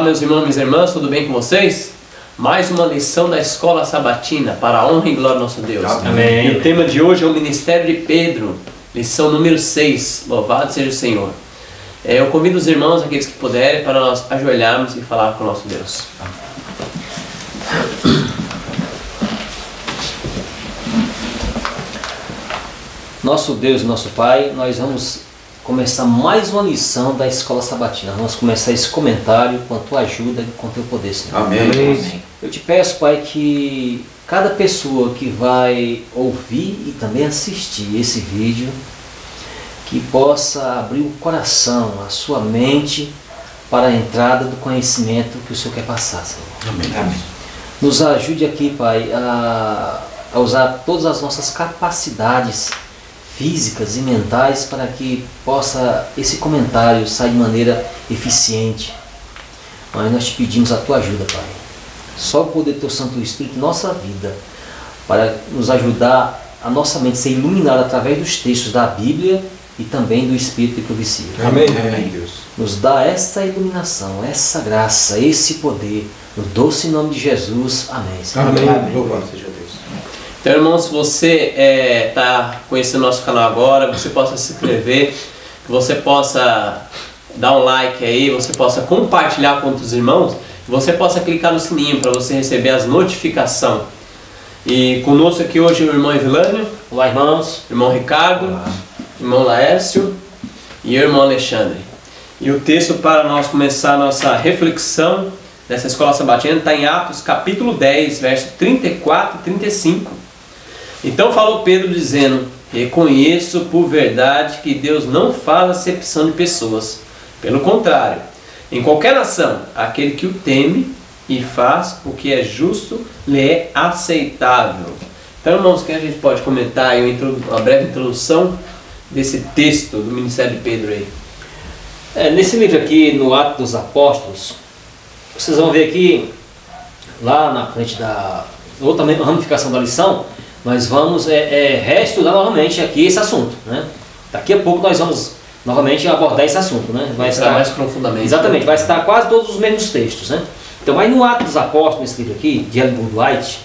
Olá, meus irmãos e minhas irmãs, tudo bem com vocês? Mais uma lição da Escola Sabatina, para a honra e glória do nosso Deus. Amém. E o tema de hoje é o Ministério de Pedro, lição número 6, louvado seja o Senhor. Eu convido os irmãos, aqueles que puderem, para nós ajoelharmos e falar com o nosso Deus. Nosso Deus, nosso Pai, nós vamos começar mais uma lição da Escola Sabatina. Vamos começar esse comentário com a Tua ajuda e com o Teu poder, Senhor. Amém. Amém. Eu te peço, Pai, que cada pessoa que vai ouvir e também assistir esse vídeo, que possa abrir o coração, a sua mente, para a entrada do conhecimento que o Senhor quer passar, Senhor. Amém. Amém. Nos ajude aqui, Pai, a usar todas as nossas capacidades físicas e mentais para que possa esse comentário sair de maneira eficiente. Mas nós te pedimos a Tua ajuda, Pai. Só o poder do Teu Santo Espírito em nossa vida, para nos ajudar a nossa mente ser iluminada através dos textos da Bíblia e também do Espírito de profecia. Amém. Amém, Deus. Nos dá essa iluminação, essa graça, esse poder, no doce nome de Jesus. Amém. Senhor. Amém. Amém. Louvado seja Deus. Então, irmãos, se você está conhecendo nosso canal agora, você possa se inscrever, que você possa dar um like aí, você possa compartilhar com outros irmãos, que você possa clicar no sininho para você receber as notificações. E conosco aqui hoje o irmão Evilânio. Olá, irmãos. Irmão Ricardo. Olá. Irmão Laércio e o irmão Alexandre. E o texto para nós começar a nossa reflexão dessa Escola Sabatina está em Atos capítulo 10, verso 34 e 35. Então falou Pedro dizendo: reconheço por verdade que Deus não faz acepção de pessoas. Pelo contrário, em qualquer nação, aquele que o teme e faz o que é justo lhe é aceitável. Então, irmãos, que a gente pode comentar aí uma breve introdução desse texto do Ministério de Pedro aí? Nesse livro aqui, no Atos dos Apóstolos, vocês vão ver aqui, lá na frente da outra ramificação da lição, nós vamos reestudar novamente aqui esse assunto, né? Daqui a pouco nós vamos novamente abordar esse assunto, né? Vai estar mais profundamente. Exatamente, vai estar quase todos os mesmos textos, né? Então, vai no Atos dos Apóstolos, nesse livro aqui, de Ellen White,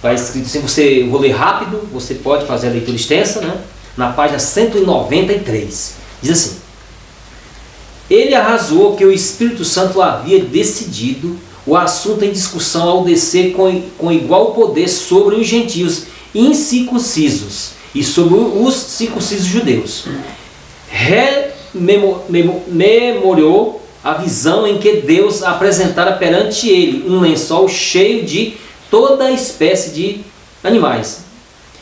vai escrito assim, eu vou ler rápido, você pode fazer a leitura extensa, né? Na página 193, diz assim: ele arrasou que o Espírito Santo havia decidido o assunto em discussão ao descer com igual poder sobre os gentios incircuncisos e sobre os circuncisos judeus. Memoriou a visão em que Deus apresentara perante ele um lençol cheio de toda espécie de animais,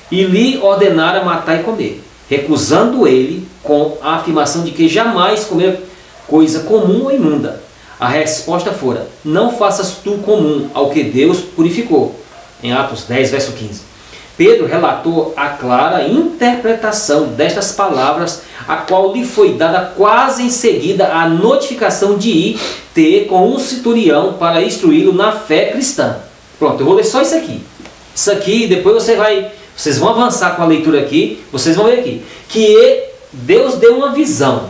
e lhe ordenara matar e comer, recusando ele com a afirmação de que jamais comer coisa comum ou imunda. A resposta fora: não faças tu comum ao que Deus purificou. Em Atos 10, verso 15. Pedro relatou a clara interpretação destas palavras, a qual lhe foi dada quase em seguida a notificação de ir ter com um centurião para instruí-lo na fé cristã. Pronto, eu vou ler só isso aqui. Isso aqui, depois vocês vão avançar com a leitura aqui, vocês vão ver aqui, que Deus deu uma visão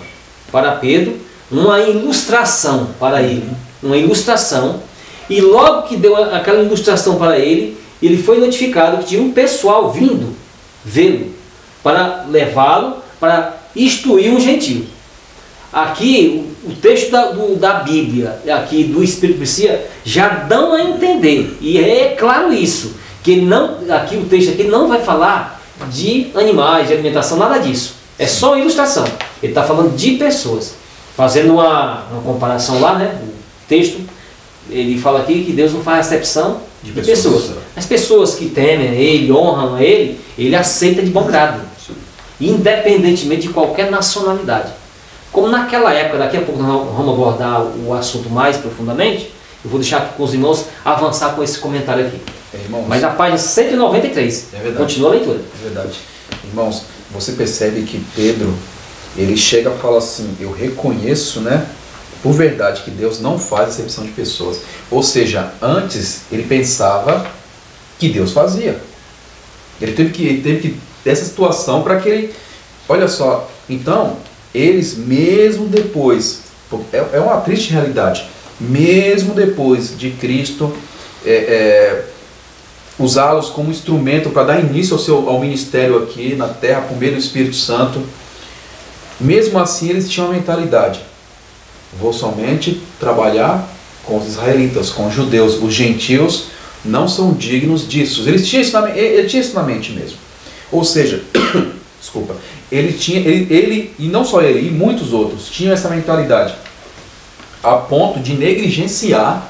para Pedro, uma ilustração para ele, uma ilustração, e logo que deu aquela ilustração para ele, ele foi notificado que tinha um pessoal vindo vê-lo, para levá-lo, para instruir um gentio. Aqui, o texto da Bíblia, aqui do Espírito de Profecia, já dão a entender, e é claro isso, que aqui o texto aqui não vai falar de animais, de alimentação, nada disso. É só uma ilustração. Ele está falando de pessoas. Fazendo uma comparação lá, né? O texto, ele fala aqui que Deus não faz acepção de pessoas. As pessoas que temem a Ele, honram a Ele, Ele aceita de bom grado, independentemente de qualquer nacionalidade. Como naquela época, daqui a pouco nós vamos abordar o assunto mais profundamente, eu vou deixar aqui com os irmãos avançar com esse comentário aqui. Irmãos, mas na página 193, continua a leitura. É verdade. Irmãos, você percebe que Pedro, ele chega e fala assim: eu reconheço, né, por verdade que Deus não faz acepção de pessoas. Ou seja, antes ele pensava que Deus fazia. Ele teve que ter essa situação para que ele... Olha só, então, eles mesmo depois... É uma triste realidade. mesmo depois de Cristo usá-los como instrumento para dar início ao ministério aqui na terra, por meio do Espírito Santo, mesmo assim eles tinham a mentalidade: vou somente trabalhar com os israelitas, com os judeus, os gentios não são dignos disso. Ele tinha isso na mente mesmo. Ou seja, desculpa, ele e não só ele, e muitos outros tinham essa mentalidade, a ponto de negligenciar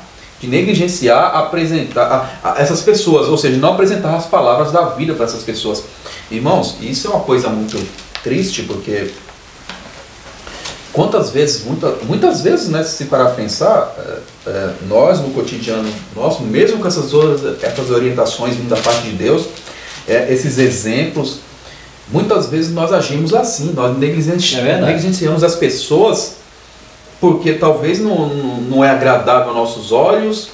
apresentar essas pessoas, ou seja, não apresentar as palavras da vida para essas pessoas. Irmãos, isso é uma coisa muito triste, porque quantas vezes, muitas vezes, né, se parar a pensar, nós no cotidiano nosso, mesmo com essas orientações vindo da parte de Deus, esses exemplos, muitas vezes nós agimos assim, nós negligenciamos as pessoas, porque talvez não é agradável aos nossos olhos.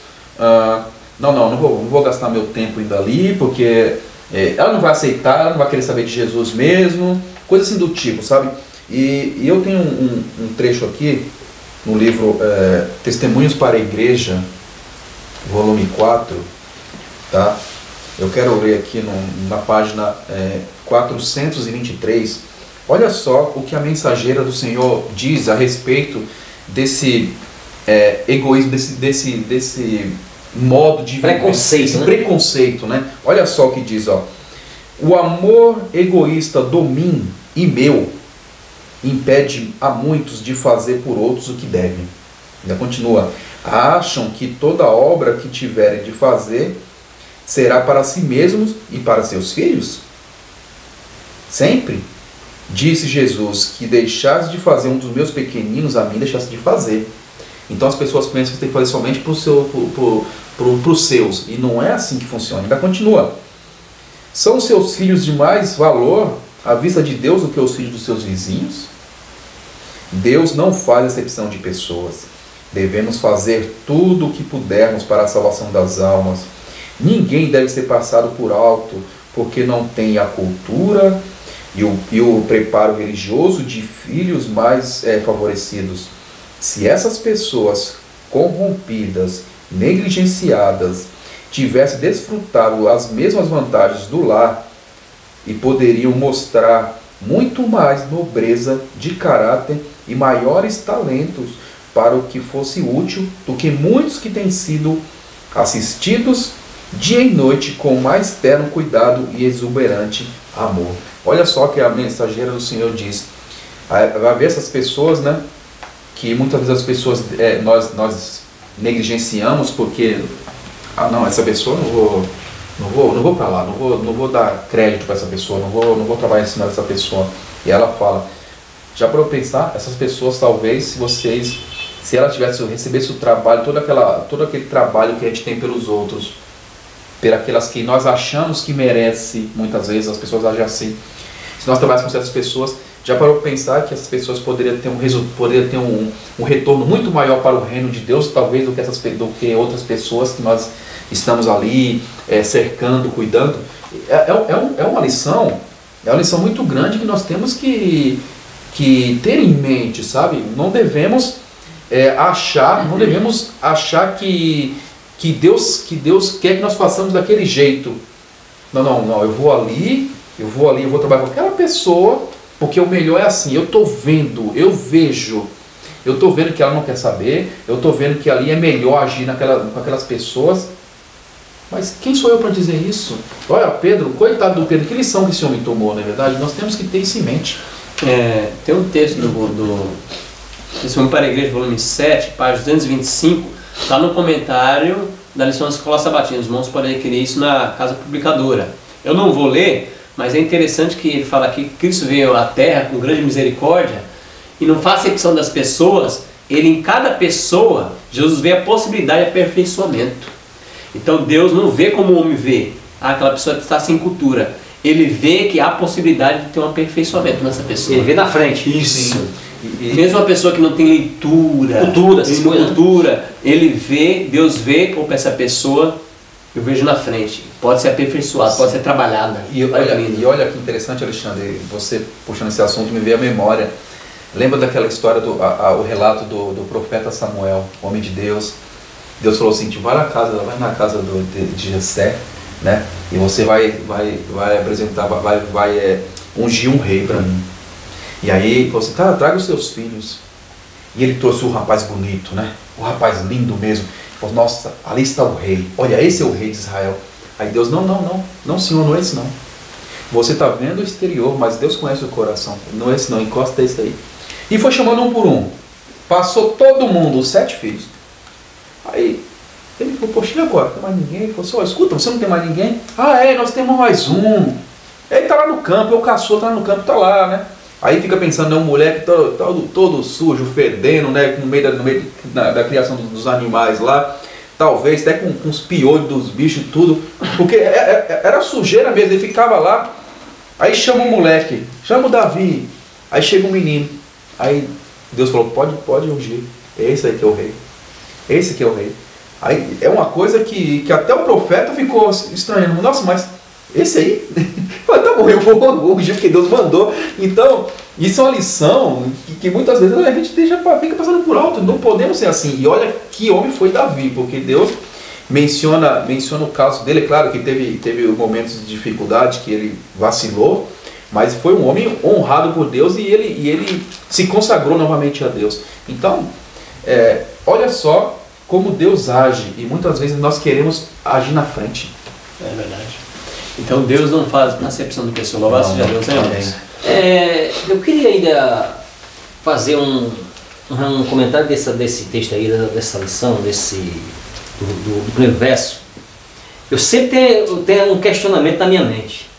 Não vou gastar meu tempo indo ali, porque ela não vai aceitar, ela não vai querer saber de Jesus mesmo, coisa assim do tipo, sabe? E eu tenho um trecho aqui no livro Testemunhos para a Igreja, volume 4, tá? Eu quero ler aqui na página 423. Olha só o que a mensageira do Senhor diz a respeito desse egoísmo, desse modo de preconceito, né? Olha só o que diz, ó: o amor egoísta do mim e meu impede a muitos de fazer por outros o que devem. Ainda continua: acham que toda obra que tiverem de fazer será para si mesmos e para seus filhos? Sempre disse Jesus que deixasse de fazer um dos meus pequeninos, a mim deixasse de fazer. Então as pessoas pensam que tem que fazer somente para os seus, e não é assim que funciona. Ainda continua: são seus filhos de mais valor à vista de Deus do que os filhos dos seus vizinhos? Deus não faz acepção de pessoas. Devemos fazer tudo o que pudermos para a salvação das almas. Ninguém deve ser passado por alto porque não tem a cultura e o preparo religioso de filhos mais favorecidos. Se essas pessoas corrompidas, negligenciadas, tivessem desfrutado as mesmas vantagens do lar, e poderiam mostrar muito mais nobreza de caráter e maiores talentos para o que fosse útil do que muitos que têm sido assistidos dia e noite com mais terno cuidado e exuberante amor. Olha só que a mensageira do Senhor diz. Vai ver essas pessoas, né, que muitas vezes as pessoas nós negligenciamos porque não, essa pessoa não vou para lá, não vou dar crédito para essa pessoa, não vou trabalhar em cima dessa pessoa. E ela fala: já para eu pensar, essas pessoas talvez, se ela recebesse o trabalho, todo aquele trabalho que a gente tem pelos outros, pelas que nós achamos que merece, muitas vezes as pessoas agem assim. Se nós trabalhássemos com essas pessoas, já parou para pensar que essas pessoas poderiam ter um retorno muito maior para o reino de Deus, talvez, do que outras pessoas que nós estamos ali cercando, cuidando. É uma lição muito grande que nós temos que ter em mente, sabe? Não devemos achar que Deus quer que nós façamos daquele jeito. Não, eu vou ali, eu vou trabalhar com aquela pessoa, porque o melhor é assim. Eu estou vendo, eu estou vendo que ela não quer saber, eu estou vendo que ali é melhor agir com aquelas pessoas. Mas quem sou eu para dizer isso? Olha, Pedro, coitado do Pedro, que lição que esse homem tomou, não é verdade? Nós temos que ter isso em mente. Tem um texto do Testemunho para a Igreja, volume 7, página 225, está no comentário da lição da Escola Sabatina. Os irmãos podem adquirir isso na Casa Publicadora. Eu não vou ler, mas é interessante que ele fala aqui que Cristo veio à Terra com grande misericórdia e não faz acepção das pessoas. Em cada pessoa, Jesus vê a possibilidade de aperfeiçoamento. Então Deus não vê como o homem vê, aquela pessoa que está sem cultura. Ele vê que há possibilidade de ter um aperfeiçoamento nessa pessoa. Ele vê na frente. Isso. Mesmo uma pessoa que não tem leitura, Deus vê, opa, essa pessoa eu vejo na frente, pode ser aperfeiçoada, pode ser trabalhada. E olha que interessante, Alexandre, você puxando esse assunto me veio à memória Lembra daquela história, o relato do profeta Samuel, homem de Deus? Deus falou assim, vai na casa de Jessé, né? E você vai apresentar, vai ungir um rei para mim. E aí ele falou assim, traga os seus filhos. E ele trouxe o rapaz bonito, né? O rapaz lindo mesmo. Ele falou, nossa, ali está o rei. Olha, esse é o rei de Israel. Aí Deus, não senhor, não é esse não. Você está vendo o exterior, mas Deus conhece o coração. Não é esse não, encosta esse aí. E foi chamando um por um. Passou todo mundo, os 7 filhos. Aí ele falou, poxa, e agora? Não tem mais ninguém? Ele falou assim, escuta, você não tem mais ninguém? Nós temos mais um. Ele está lá no campo, o caçou, está lá no campo, está lá, né? Aí fica pensando, um moleque todo sujo, fedendo, né? No meio da criação dos animais lá. Talvez até com os piolhos dos bichos e tudo. Porque era sujeira mesmo, ele ficava lá. Aí chama o moleque, chama o Davi. Aí chega um menino. Aí Deus falou, pode ungir. Esse aí que é o rei. Esse que é o rei. Aí é uma coisa que até o profeta ficou estranhando. Nossa, mas esse aí? Tá bom, eu vou ungir porque Deus mandou. Então, isso é uma lição que muitas vezes a gente fica passando por alto. Não podemos ser assim. E olha que homem foi Davi, porque Deus menciona o caso dele. É claro que teve momentos de dificuldade, que ele vacilou, mas foi um homem honrado por Deus e ele se consagrou novamente a Deus. Então, olha só como Deus age, e muitas vezes nós queremos agir na frente. É verdade. Então Deus não faz acepção de pessoa. Louvado seja Deus, né? Eu queria ainda fazer um comentário desse texto aí, dessa lição, do primeiro verso. Eu sempre tenho um questionamento na minha mente.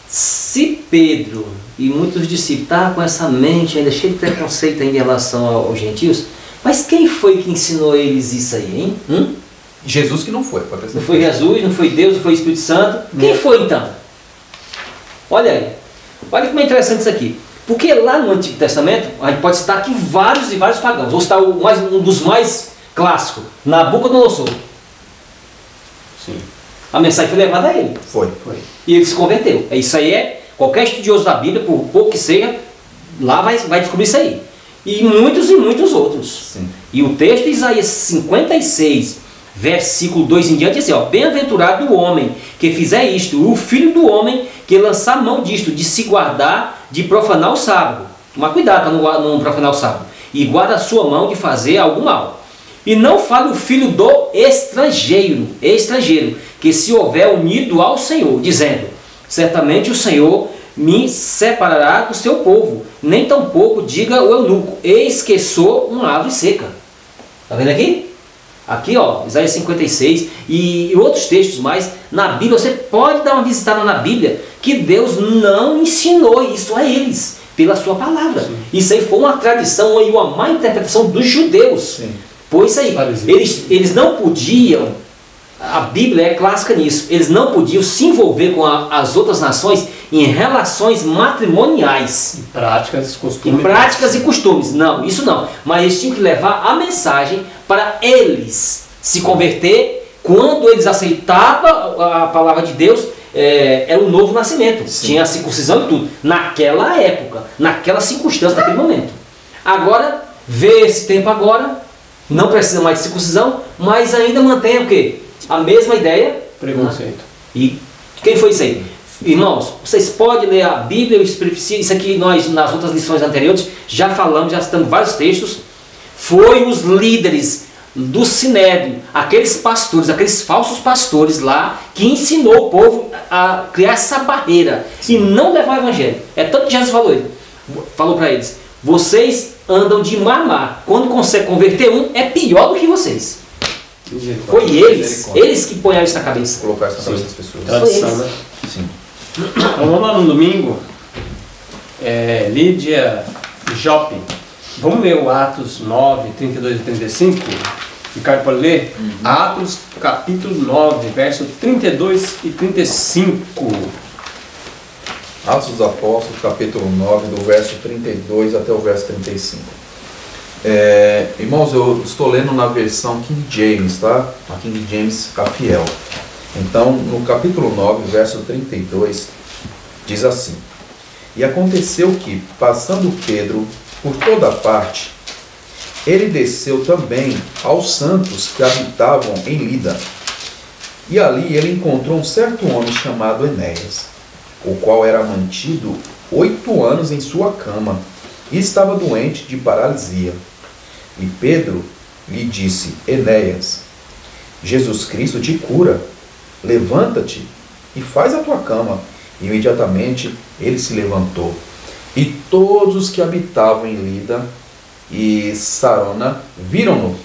Se Pedro e muitos discípulos estavam com essa mente ainda cheia de preconceito em relação aos gentios, mas quem foi que ensinou eles isso aí, hein? Jesus que não foi. Não foi Jesus, não foi Deus, não foi o Espírito Santo. Quem foi então? Olha aí. Olha como é interessante isso aqui. Porque lá no Antigo Testamento, a gente pode citar aqui vários e vários pagãos. Vou citar um dos mais clássicos, Nabucodonosor. Sim. A mensagem foi levada a ele. Foi. E ele se converteu. Isso aí qualquer estudioso da Bíblia, por pouco que seja, lá vai descobrir isso aí. E muitos outros. Sim. E o texto de Isaías 56, versículo 2 em diante, diz assim, bem-aventurado o homem que fizer isto, o filho do homem que lançar mão disto, de se guardar de profanar o sábado. Toma cuidado para não profanar o sábado. E guarda a sua mão de fazer algum mal. E não fale o filho do estrangeiro, que se houver unido ao Senhor, dizendo, certamente o Senhor me separará do seu povo, nem tampouco diga o eunuco, eis que sou uma árvore seca. Está vendo aqui? Aqui, Isaías 56 e outros textos mais. Na Bíblia, você pode dar uma visitada na Bíblia, que Deus não ensinou isso a eles, pela sua palavra. Sim. Isso aí foi uma tradição e uma má interpretação dos judeus. Sim. Pois isso aí, eles não podiam, a Bíblia é clássica nisso, eles não podiam se envolver com as outras nações em relações matrimoniais. Em práticas e costumes. Não, isso não. Mas eles tinham que levar a mensagem para eles se converter quando eles aceitavam a palavra de Deus. Era um novo nascimento. Sim. Tinha a circuncisão e tudo. Naquela época, naquela circunstância, naquele momento. Agora, vê esse tempo agora, não precisa mais de circuncisão, mas ainda mantém o quê? A mesma ideia. Preconceito. E quem foi isso aí? Irmãos, vocês podem ler a Bíblia, isso aqui nós nas outras lições anteriores já falamos, já citamos vários textos. Foi os líderes do Sinédrio, aqueles pastores, aqueles falsos pastores lá, que ensinou o povo a criar essa barreira e não levar o evangelho. É tanto que Jesus falou para eles, vocês andam de mar, quando consegue converter um, é pior do que vocês. Foi eles que põem isso na cabeça. Colocar isso na cabeça das pessoas. Tradição, né? Sim. Então vamos lá no domingo. Lídia Jope. Vamos ler o Atos 9, 32 e 35? Ricardo pode ler? Atos capítulo 9, verso 32 e 35. Atos dos Apóstolos, capítulo 9, do verso 32 até o verso 35. Irmãos, eu estou lendo na versão King James, tá? A King James, a fiel. Então, no capítulo 9, verso 32, diz assim: E aconteceu que, passando Pedro por toda parte, ele desceu também aos santos que habitavam em Lida. E ali ele encontrou um certo homem chamado Enéas, o qual era mantido 8 anos em sua cama e estava doente de paralisia. E Pedro lhe disse: Enéas, Jesus Cristo te cura, levanta-te e faz a tua cama. E imediatamente ele se levantou. E todos os que habitavam em Lida e Sarona viram-no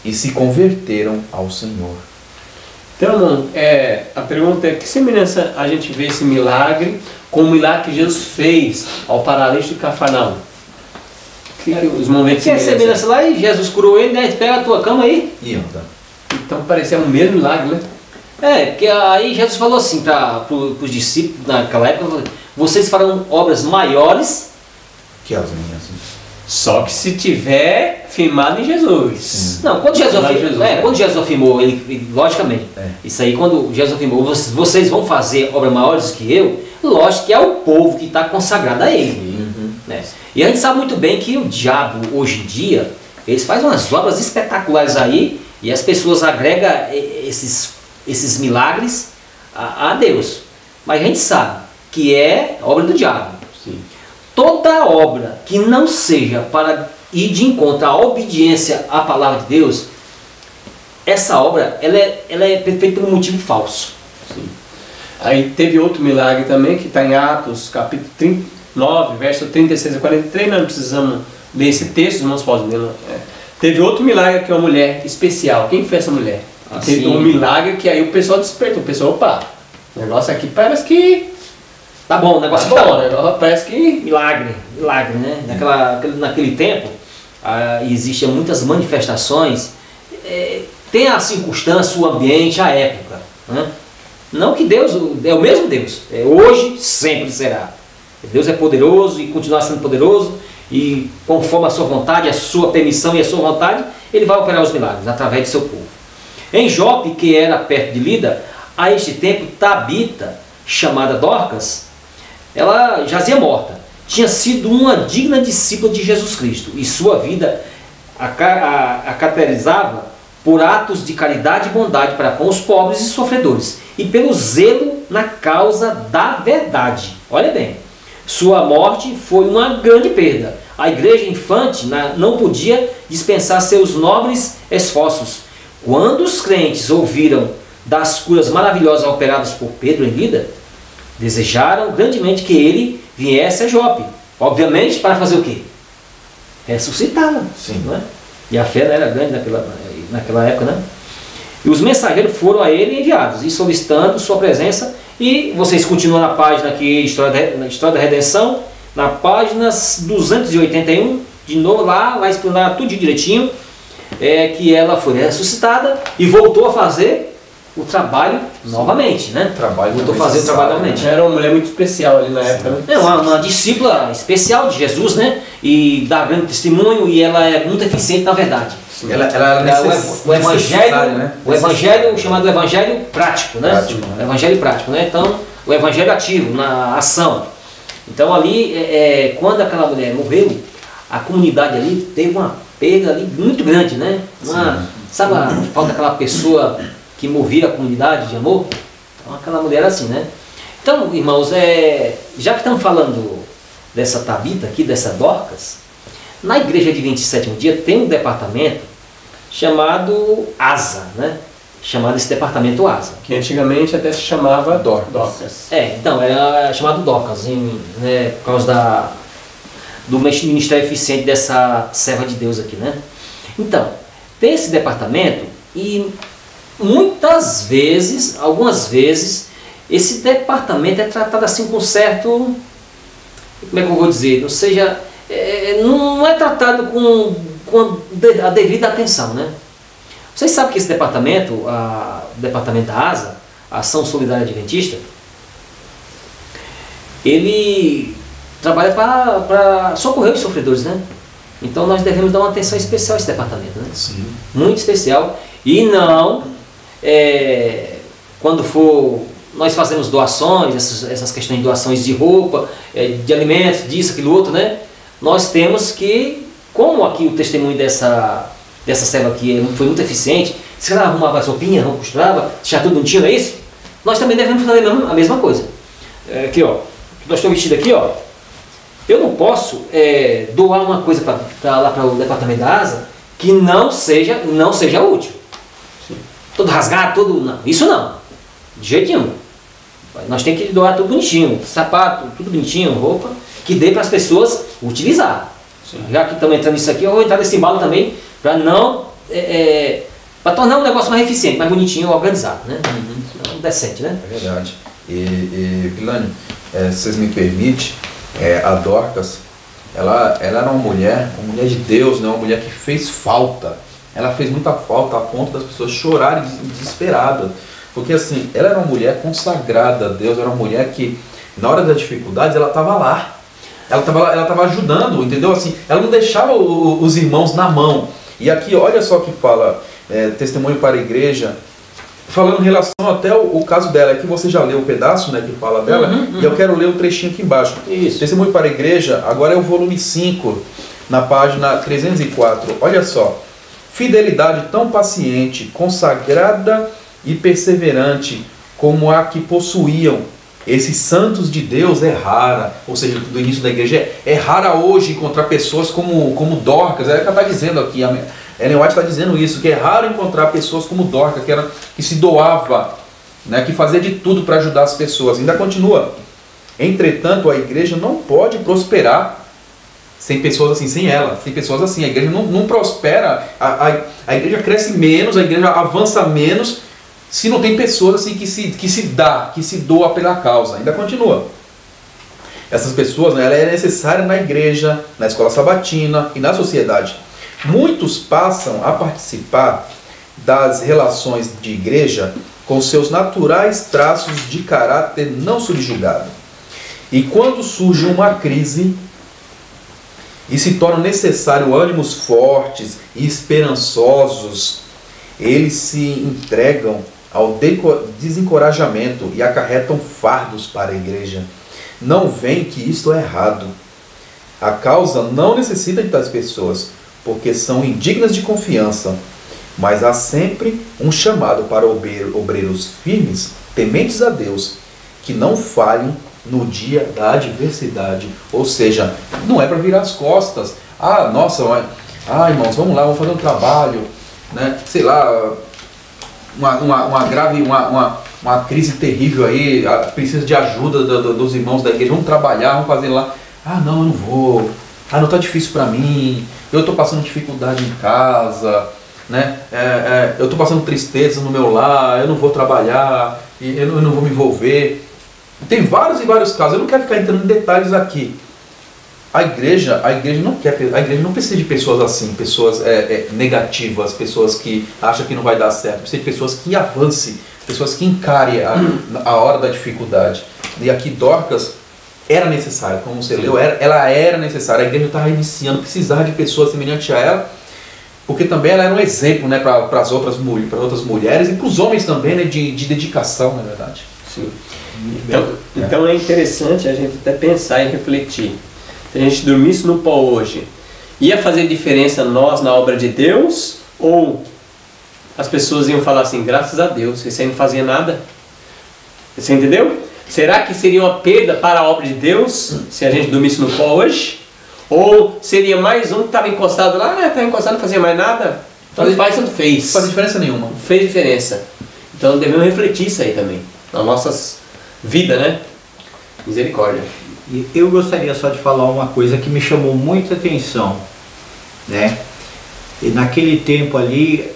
e se converteram ao Senhor. Então, irmão, a pergunta é: que semelhança a gente vê esse milagre com o milagre que Jesus fez ao paralítico de Cafarnaum? Os momentos Que é semelhança lá e Jesus curou ele, né? Pega a tua cama aí. E anda. Então parecia o mesmo milagre, né? Porque aí Jesus falou assim para os discípulos naquela época: vocês farão obras maiores Que as minhas. Só que se tiver firmado em Jesus. Não, quando Jesus, Jesus, quando Jesus afirmou, ele logicamente, isso aí, quando Jesus afirmou, vocês vão fazer obras maiores que eu, lógico que é o povo que está consagrado a ele. Né? E a gente sabe muito bem que o diabo, hoje em dia, eles fazem umas obras espetaculares aí, e as pessoas agregam esses milagres a Deus. Mas a gente sabe que é obra do diabo. Sim. Toda obra que não seja para ir de encontro à obediência à palavra de Deus, essa obra ela é feita por um motivo falso. Sim. Aí teve outro milagre também, que está em Atos, capítulo 39, verso 36 a 43, nós não precisamos ler esse texto, os irmãos podem ler. Teve outro milagre que é uma mulher especial. Quem foi essa mulher? Teve um milagre que aí o pessoal despertou, o pessoal, opa, o negócio aqui parece que... Tá bom, o negócio tá bom. O negócio parece que... Milagre, né? Naquele tempo, existiam muitas manifestações, tem a circunstância, o ambiente, a época. Né? Não que Deus é o mesmo Deus, hoje, sempre será. Deus é poderoso e continuará sendo poderoso, e conforme a sua vontade, a sua permissão e a sua vontade, ele vai operar os milagres através de seu povo. Em Jope, que era perto de Lida, a este tempo, Tabita, chamada Dorcas, ela jazia morta. Tinha sido uma digna discípula de Jesus Cristo, e sua vida a caracterizava por atos de caridade e bondade para com os pobres e sofredores, e pelo zelo na causa da verdade. Olha bem, sua morte foi uma grande perda. A igreja infante não podia dispensar seus nobres esforços. Quando os crentes ouviram das curas maravilhosas operadas por Pedro em Lida, desejaram grandemente que ele viesse a Jope. Obviamente, para fazer o quê? Ressuscitá-la. Não é? E a fé era grande naquela época, né? E os mensageiros foram a ele enviados, e solicitando sua presença. E vocês continuam na página aqui, História da Redenção, na página 281, de novo lá explicando tudo direitinho, que ela foi ressuscitada e voltou a fazer o trabalho novamente, né? Voltou a fazer o trabalho novamente. Era uma mulher muito especial ali na época, né? É uma discípula especial de Jesus, né? E dá grande testemunho, e ela é muito eficiente na verdade. Ela o evangelho chamado Evangelho prático, né? O Evangelho prático, né? Então, o Evangelho ativo, na ação. Então ali, quando aquela mulher morreu, a comunidade ali teve uma perda ali muito grande, né? Sabe a falta daquela pessoa que movia a comunidade de amor? Então aquela mulher assim, né? Então, irmãos, já que estamos falando dessa Tabita aqui, dessa Dorcas, na igreja de 27º dia tem um departamento chamado ASA, né? Chamado esse departamento ASA. Que antigamente até se chamava Dorcas. Então, era chamado Dorcas, né? Por causa do ministério eficiente dessa serva de Deus aqui, né? Então, tem esse departamento e muitas vezes, algumas vezes, esse departamento é tratado assim com certo, como é que eu vou dizer, ou seja, não é tratado com a devida atenção, né? Vocês sabem que esse departamento, o departamento da ASA, a Ação Solidária Adventista, ele trabalha para socorrer os sofredores, né? Então nós devemos dar uma atenção especial a esse departamento, né? Sim. Muito especial. E não, quando for, nós fazemos doações, essas questões de doações de roupa, de alimentos, disso, aquilo outro, né? nós temos que, como aqui o testemunho dessa serva aqui foi muito eficiente, se ela arrumava as roupinhas, não costurava, deixava tudo bonitinho, não é isso? Nós também devemos fazer a mesma coisa. Aqui, ó, nós estamos vestidos aqui, ó. Eu não posso doar uma coisa lá para o departamento da ASA que não seja útil. Sim. Todo rasgado, todo... Não, isso não. De jeito nenhum. Nós temos que doar tudo bonitinho, sapato, tudo bonitinho, roupa, que dê para as pessoas utilizar. Sim. Já que estamos entrando nisso aqui, eu vou entrar nesse embalo também para não... para tornar um negócio mais eficiente, mais bonitinho, organizado, né? Uhum. Decente, né? É verdade. E Vilânio, se vocês me permitem, a Dorcas, ela era uma mulher de Deus, né? Uma mulher que fez falta. Ela fez muita falta a ponto das pessoas chorarem desesperadas. Porque assim, ela era uma mulher consagrada a Deus, era uma mulher que, na hora das dificuldades, ela estava lá. Ela estava ajudando, entendeu? Assim, ela não deixava os irmãos na mão. E aqui, olha só que fala, testemunho para a igreja, falando em relação até o caso dela. Aqui você já leu o pedaço, né, que fala dela, e eu quero ler um trechinho aqui embaixo. Isso. Testemunho para a igreja, agora é o volume 5, na página 304. Olha só. Fidelidade tão paciente, consagrada e perseverante como a que possuíam esses santos de Deus é rara. Ou seja, do início da igreja, é rara hoje encontrar pessoas como Dorcas. É o que ela está dizendo aqui, a Ellen White está dizendo isso, que é raro encontrar pessoas como Dorcas, que se doava, né, que fazia de tudo para ajudar as pessoas. Ainda continua. Entretanto, a igreja não pode prosperar sem pessoas assim, sem ela, sem pessoas assim. A igreja não prospera, a igreja cresce menos, a igreja avança menos, se não tem pessoas assim que se doa pela causa. Ainda continua. Essas pessoas, né, ela é necessária na igreja, na escola sabatina e na sociedade. Muitos passam a participar das relações de igreja com seus naturais traços de caráter não subjugado. E quando surge uma crise e se torna necessário ânimos fortes e esperançosos, eles se entregam ao desencorajamento e acarretam fardos para a igreja. Não veem que isto é errado. A causa não necessita de tais pessoas, porque são indignas de confiança, mas há sempre um chamado para obreiros firmes, tementes a Deus, que não falhem no dia da adversidade. Ou seja, não é para virar as costas. Ah, nossa, irmãos, vamos lá, vamos fazer um trabalho, né? Sei lá, uma crise terrível aí, precisa de ajuda dos irmãos da igreja, vamos trabalhar, vamos fazer lá. Ah, não, eu não vou. Ah, não, está difícil para mim. Eu estou passando dificuldade em casa, né? Eu estou passando tristeza no meu lar, eu não vou trabalhar, eu não vou me envolver. Tem vários e vários casos. Eu não quero ficar entrando em detalhes aqui. A igreja não precisa de pessoas assim, pessoas negativas, pessoas que acham que não vai dar certo. Precisa de pessoas que avancem, pessoas que encarem a hora da dificuldade. E aqui Dorcas era necessária, como você leu, ela era necessária. A igreja estava iniciando, precisava de pessoas semelhantes a ela, porque também ela era um exemplo, né, para as outras mulheres e para os homens também, né, de dedicação, na verdade. Sim. Então é interessante a gente até pensar e refletir. Se a gente dormisse no pó hoje, ia fazer diferença nós na obra de Deus? Ou as pessoas iam falar assim, graças a Deus, você não fazia nada? Você entendeu? Será que seria uma perda para a obra de Deus se a gente dormisse no pó hoje? Ou seria mais um que estava encostado lá, estava encostado, não fazia mais nada? Tanto faz, tanto fez. Não faz diferença nenhuma. Fez diferença. Então devemos refletir isso aí também, nas nossas vidas, né? Misericórdia. E eu gostaria só de falar uma coisa que me chamou muita atenção, né? E naquele tempo ali,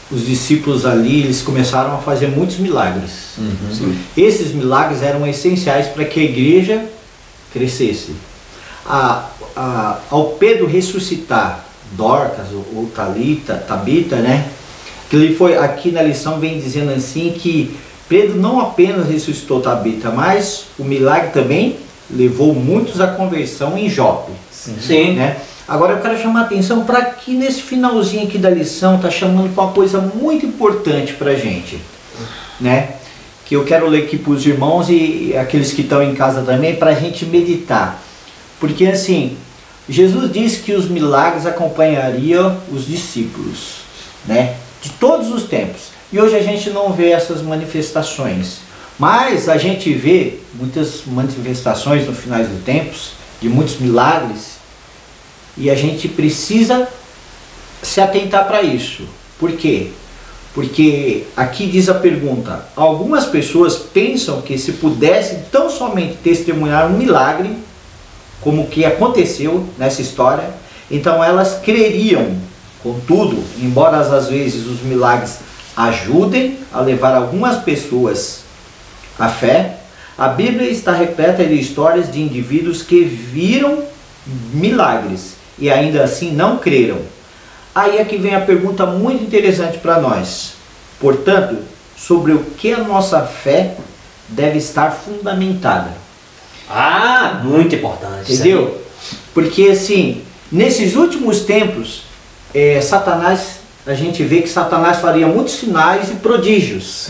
os discípulos ali, eles começaram a fazer muitos milagres. Uhum. Esses milagres eram essenciais para que a igreja crescesse. Ao Pedro ressuscitar Dorcas, ou Tabita, né? Que ele foi, aqui na lição vem dizendo assim que Pedro não apenas ressuscitou Tabita, mas o milagre também levou muitos à conversão em Jope. Sim. Né? Agora eu quero chamar a atenção para que nesse finalzinho aqui da lição está chamando para uma coisa muito importante para a gente, né? Que eu quero ler aqui para os irmãos e aqueles que estão em casa também, para a gente meditar. Porque assim, Jesus disse que os milagres acompanhariam os discípulos, né, de todos os tempos. E hoje a gente não vê essas manifestações, mas a gente vê muitas manifestações no final dos tempos, de muitos milagres, e a gente precisa se atentar para isso. Por quê? Porque aqui diz a pergunta: algumas pessoas pensam que se pudessem tão somente testemunhar um milagre, como o que aconteceu nessa história, então elas creriam. Contudo, embora às vezes os milagres ajudem a levar algumas pessoas à fé, a Bíblia está repleta de histórias de indivíduos que viram milagres e ainda assim não creram. Aí é que vem a pergunta muito interessante para nós. Portanto, sobre o que a nossa fé deve estar fundamentada. Ah, muito importante. Entendeu? Porque assim, nesses últimos tempos, Satanás, a gente vê que Satanás faria muitos sinais e prodígios.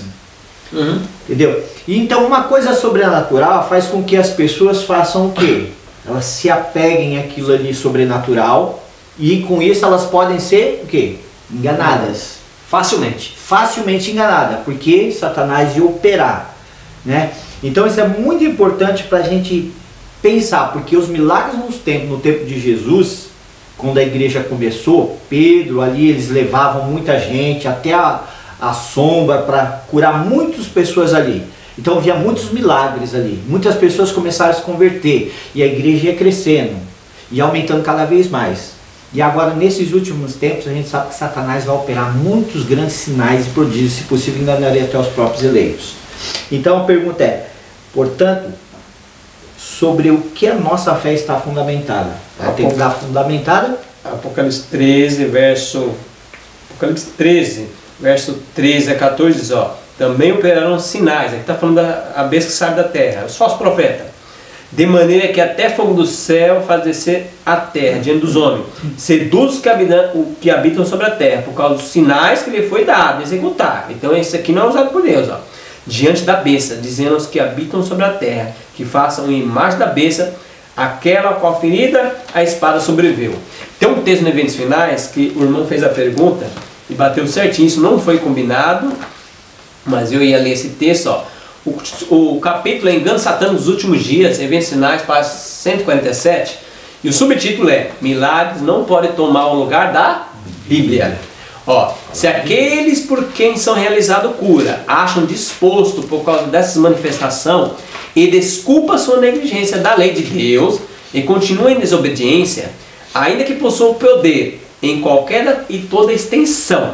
Uhum. Entendeu? E então uma coisa sobrenatural faz com que as pessoas façam o quê? Elas se apeguem àquilo ali sobrenatural, e com isso elas podem ser o quê? Enganadas. Facilmente enganadas, porque Satanás ia operar, né? Então isso é muito importante para a gente pensar, porque os milagres no tempo de Jesus, quando a igreja começou, Pedro ali, eles levavam muita gente até a sombra para curar muitas pessoas ali. Então havia muitos milagres ali, muitas pessoas começaram a se converter, e a igreja ia crescendo e aumentando cada vez mais. E agora, nesses últimos tempos, a gente sabe que Satanás vai operar muitos grandes sinais e prodígios, se possível enganaria até os próprios eleitos. Então a pergunta é, portanto, sobre o que a nossa fé está fundamentada? Ela tem que estar fundamentada. Apocalipse 13, verso 13 a 14 diz, ó: também operarão sinais. Aqui está falando da besta que sai da terra, os falsos profetas. De maneira que até fogo do céu faz descer a terra diante dos homens, seduz os que habitam sobre a terra, por causa dos sinais que lhe foi dado executar. Então esse aqui não é usado por Deus, ó. Diante da besta, dizendo aos que habitam sobre a terra, que façam a imagem da besta, aquela qual ferida a espada sobreviveu. Tem um texto no Eventos Finais que o irmão fez a pergunta e bateu certinho, isso não foi combinado, mas eu ia ler esse texto, ó. O capítulo é Engano Satânico dos Últimos Dias, Eventos Finais, página 147, e o subtítulo é: Milagres não podem tomar o lugar da Bíblia. Ó, se aqueles por quem são realizadas cura acham disposto por causa dessa manifestação e desculpa sua negligência da lei de Deus e continuam em desobediência, ainda que possuam poder em qualquer e toda extensão,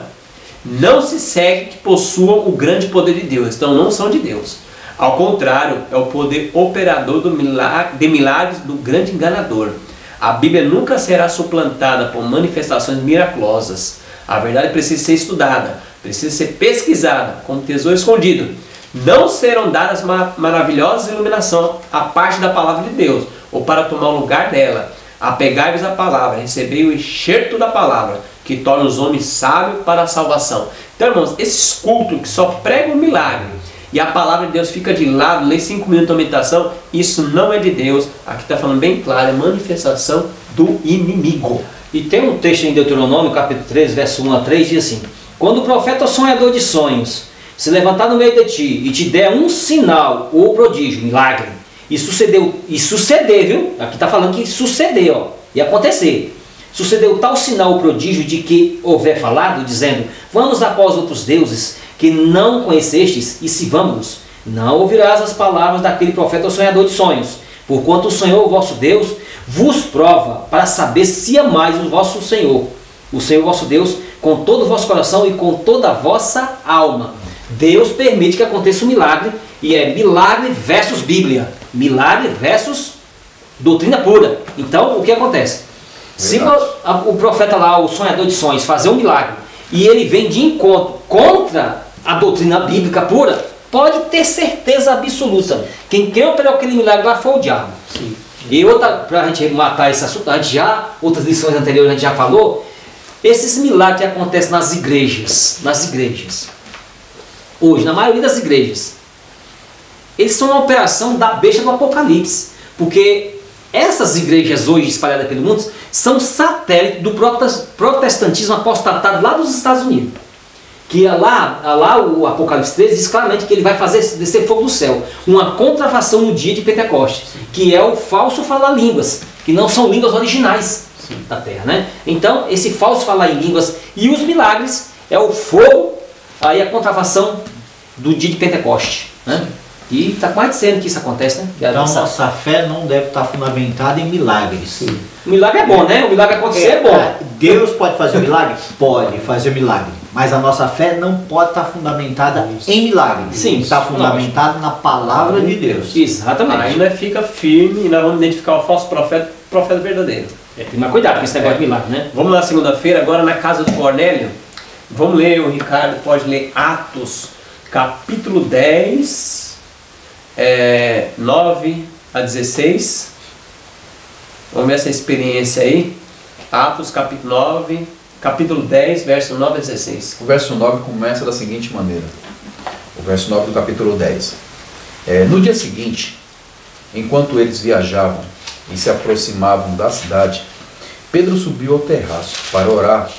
não se segue que possuam o grande poder de Deus, então não são de Deus. Ao contrário, é o poder operador de milagres do grande enganador. A Bíblia nunca será suplantada por manifestações miraculosas. A verdade precisa ser estudada, precisa ser pesquisada como tesouro escondido. Não serão dadas maravilhosas iluminação à parte da palavra de Deus, ou para tomar o lugar dela. Apegai-vos à palavra, recebei o enxerto da palavra, que torna os homens sábios para a salvação. Então, irmãos, esses cultos que só pregam o milagre e a palavra de Deus fica de lado, lê 5 minutos de meditação, isso não é de Deus. Aqui está falando bem claro, é manifestação do inimigo. E tem um texto em Deuteronômio, capítulo 13, verso 1 a 3, diz assim: quando o profeta sonhador de sonhos se levantar no meio de ti e te der um sinal ou prodígio, milagre, e suceder, viu? Aqui está falando que suceder, ó, e acontecer. Sucedeu tal sinal ou prodígio de que houver falado, dizendo: vamos após outros deuses que não conhecestes e sirvamos-los. Não ouvirás as palavras daquele profeta ou sonhador de sonhos, porquanto o Senhor, o vosso Deus, vos prova para saber se amais o vosso Senhor, o Senhor vosso Deus, com todo o vosso coração e com toda a vossa alma. Deus permite que aconteça um milagre, e é milagre versus Bíblia, milagre versus doutrina pura. Então, o que acontece? Se o profeta lá, o sonhador de sonhos, fazer um milagre, e ele vem de encontro contra a doutrina bíblica pura, pode ter certeza absoluta, quem operou aquele milagre lá foi o diabo. Sim. E outra, para a gente matar esse assunto, outras lições anteriores a gente já falou, esses milagres que acontecem nas igrejas, hoje, na maioria das igrejas, eles são uma operação da besta do Apocalipse, porque Essas igrejas hoje espalhadas pelo mundo são satélites do protestantismo apostatado lá dos Estados Unidos. Que lá o Apocalipse 13 diz claramente que ele vai fazer descer fogo do céu. Uma contrafação no dia de Pentecostes, que é o falso falar línguas, que não são línguas originais da terra, né? Então, esse falso falar em línguas e os milagres é o fogo, aí a contrafação do dia de Pentecostes, né? E está quase dizendo que isso acontece, né? Que então, nossa fé não deve estar fundamentada em milagres. Sim. O milagre é bom, né? O milagre acontecer é bom. Deus pode fazer milagre? Pode fazer milagre. Mas a nossa fé não pode estar fundamentada em milagre. Sim, está fundamentada na palavra de Deus. Exatamente. Aí nós fica firme e nós vamos identificar o falso profeta e o profeta verdadeiro. Tem que tomar cuidado com esse negócio de milagre, né? Vamos lá, segunda-feira, agora na casa do Cornélio. Vamos ler, o Ricardo pode ler Atos, capítulo 10, 9 a 16. Vamos ver essa experiência aí. Atos, capítulo 10, verso 9 a 16. O verso 9 começa da seguinte maneira. O verso 9 do capítulo 10. No dia seguinte, enquanto eles viajavam e se aproximavam da cidade, Pedro subiu ao terraço para orar,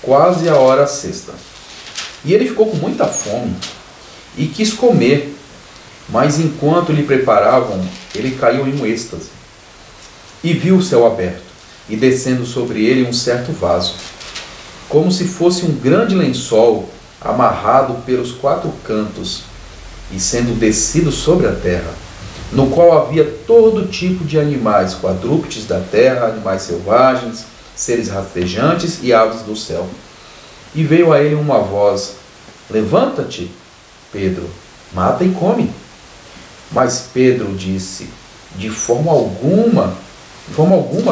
quase a hora sexta. E ele ficou com muita fome e quis comer, mas enquanto lhe preparavam, ele caiu em um êxtase e viu o céu aberto e descendo sobre ele um certo vaso, como se fosse um grande lençol amarrado pelos 4 cantos e sendo descido sobre a terra, no qual havia todo tipo de animais, quadrúpedes da terra, animais selvagens, seres rastejantes e aves do céu. E veio a ele uma voz: levanta-te, Pedro, mata e come. Mas Pedro disse: de forma alguma,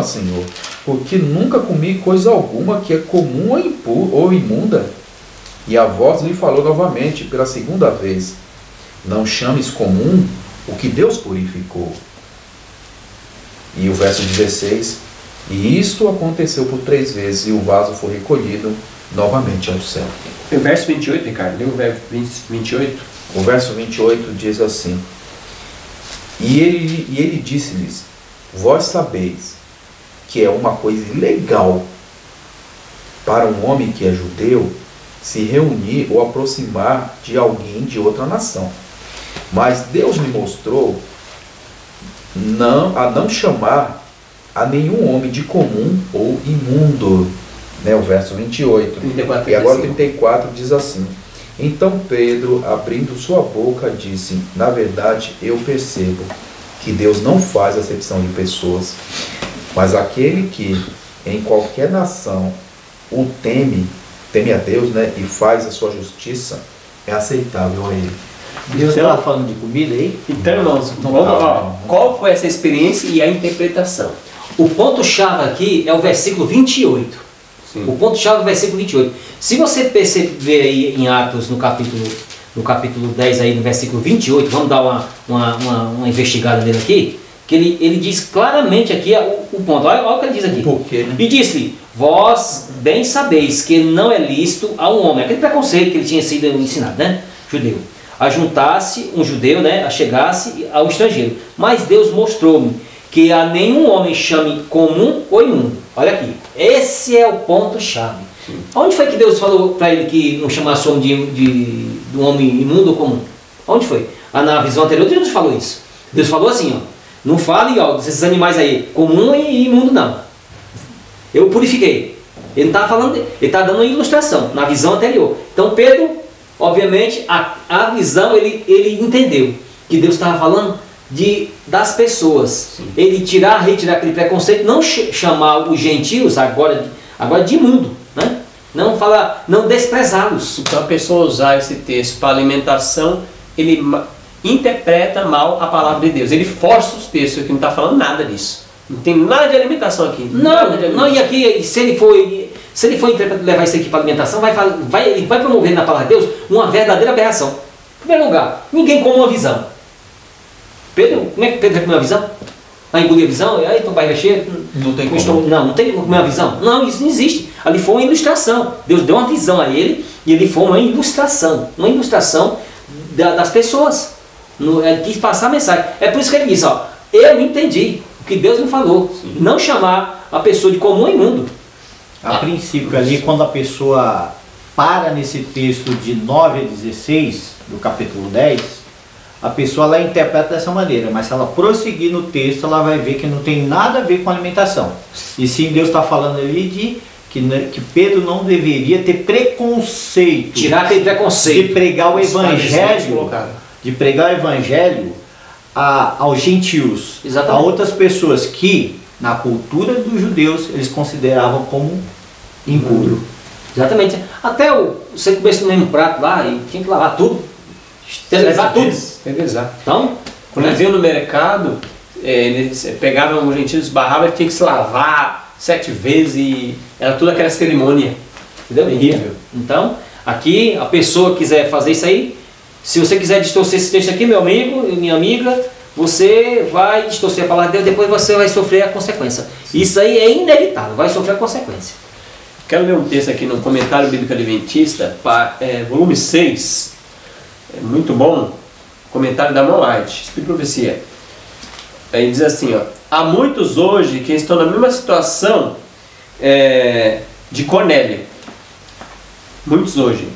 Senhor, porque nunca comi coisa alguma que é comum ou imunda. E a voz lhe falou novamente, pela segunda vez: não chames comum o que Deus purificou. E o verso 16: e isto aconteceu por 3 vezes, e o vaso foi recolhido novamente ao céu. O verso 28, Ricardo, lê o verso 28. O verso 28 diz assim: e ele disse-lhes: vós sabeis que é uma coisa ilegal para um homem que é judeu se reunir ou aproximar de alguém de outra nação. Mas Deus me mostrou a não chamar a nenhum homem de comum ou imundo. O verso 28. 34, e agora 34 diz assim: então Pedro, abrindo sua boca, disse: na verdade eu percebo que Deus não faz acepção de pessoas, mas aquele que em qualquer nação o teme a Deus, e faz a sua justiça, é aceitável a ele. Deus estava falando de comida aí? Então, irmãos, qual foi essa experiência e a interpretação? O ponto-chave aqui é o versículo 28. Sim. O ponto-chave é o versículo 28. Se você perceber aí em Atos, no capítulo 10, aí no versículo 28, vamos dar uma investigada nele aqui, que ele diz claramente aqui o ponto. Olha o que ele diz aqui. Por quê, né? E disse-lhe: vós bem sabeis que não é lícito a um homem, aquele preconceito que ele tinha sido ensinado, judeu, a juntar-se um judeu, a chegar-se ao estrangeiro. Mas Deus mostrou-me que a nenhum homem chame comum ou imundo. Olha aqui, esse é o ponto-chave. Onde foi que Deus falou para ele que não chamasse o homem de um homem imundo ou comum? Onde foi? Na visão anterior, Deus falou isso. Deus falou assim, não fale desses animais aí, comum e imundo não. Eu purifiquei. Ele não estava falando, ele está dando uma ilustração na visão anterior. Então Pedro, obviamente, a visão ele entendeu que Deus estava falando das pessoas. Sim. Ele retirar aquele preconceito, não chamar os gentios agora de imundo, não desprezá-los. Então a pessoa usar esse texto para alimentação, ele interpreta mal a palavra de Deus. Ele força os textos, que não está falando nada disso. Não tem nada de alimentação aqui. Não, e aqui, se ele for levar isso aqui para alimentação, ele vai promover na palavra de Deus uma verdadeira aberração. Em primeiro lugar, ninguém come uma visão. Pedro, como é que Pedro vai comer uma visão? Vai engolir a visão? Aí tua barriga cheia? Não tem como. Não tem como comer uma visão. Não, isso não existe. Ali foi uma ilustração. Deus deu uma visão a ele e ele foi uma ilustração das pessoas. Ele quis passar a mensagem. É por isso que ele disse, eu entendi. que Deus me falou. Não chamar a pessoa de comum e imundo. A princípio ali, quando a pessoa para nesse texto de 9 a 16 do capítulo 10, a pessoa ela interpreta dessa maneira, mas se ela prosseguir no texto, ela vai ver que não tem nada a ver com alimentação. E sim, Deus está falando ali de que Pedro não deveria ter preconceito. Tirar aquele preconceito. De pregar o evangelho, aos gentios, Exatamente. a outras pessoas que, na cultura dos judeus, eles consideravam como impuro. Exatamente. Até você começa no mesmo prato lá e tinha que lavar tudo. Esterilizar tudo. Esterilizar. Então, Quando eles iam no mercado, eles pegavam o gentios, barravam, ele tinha que se lavar 7 vezes e era tudo aquela cerimônia. entendeu? Terrível. Então, aqui, a pessoa que quiser fazer isso aí, se você quiser distorcer esse texto aqui, meu amigo e minha amiga, você vai distorcer a palavra de Deus, depois você vai sofrer a consequência. Isso aí é inevitável, vai sofrer a consequência. Quero ler um texto aqui no Comentário Bíblico Adventista, volume 6. É muito bom. Comentário da Ellen White, Espírito e Profecia. Aí diz assim, ó: há muitos hoje que estão na mesma situação de Cornélio. Muitos hoje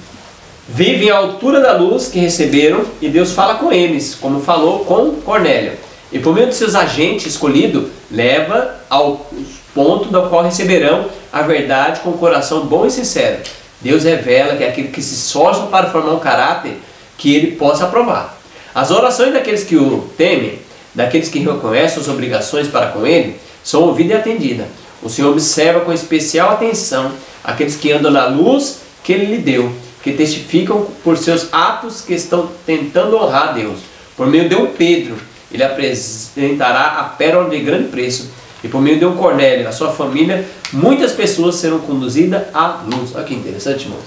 vivem à altura da luz que receberam e Deus fala com eles, como falou com Cornélio. E por meio de seus agentes escolhidos, leva ao ponto do qual receberão a verdade com o coração bom e sincero. Deus revela que é aquele que se esforça para formar um caráter que ele possa aprovar. As orações daqueles que o temem, daqueles que reconhecem as obrigações para com ele, são ouvidas e atendidas. O Senhor observa com especial atenção aqueles que andam na luz que ele lhe deu, que testificam por seus atos que estão tentando honrar a Deus. Por meio de um Pedro, ele apresentará a pérola de grande preço. E por meio de um Cornélio, a sua família, muitas pessoas serão conduzidas à luz. Olha que interessante, irmão.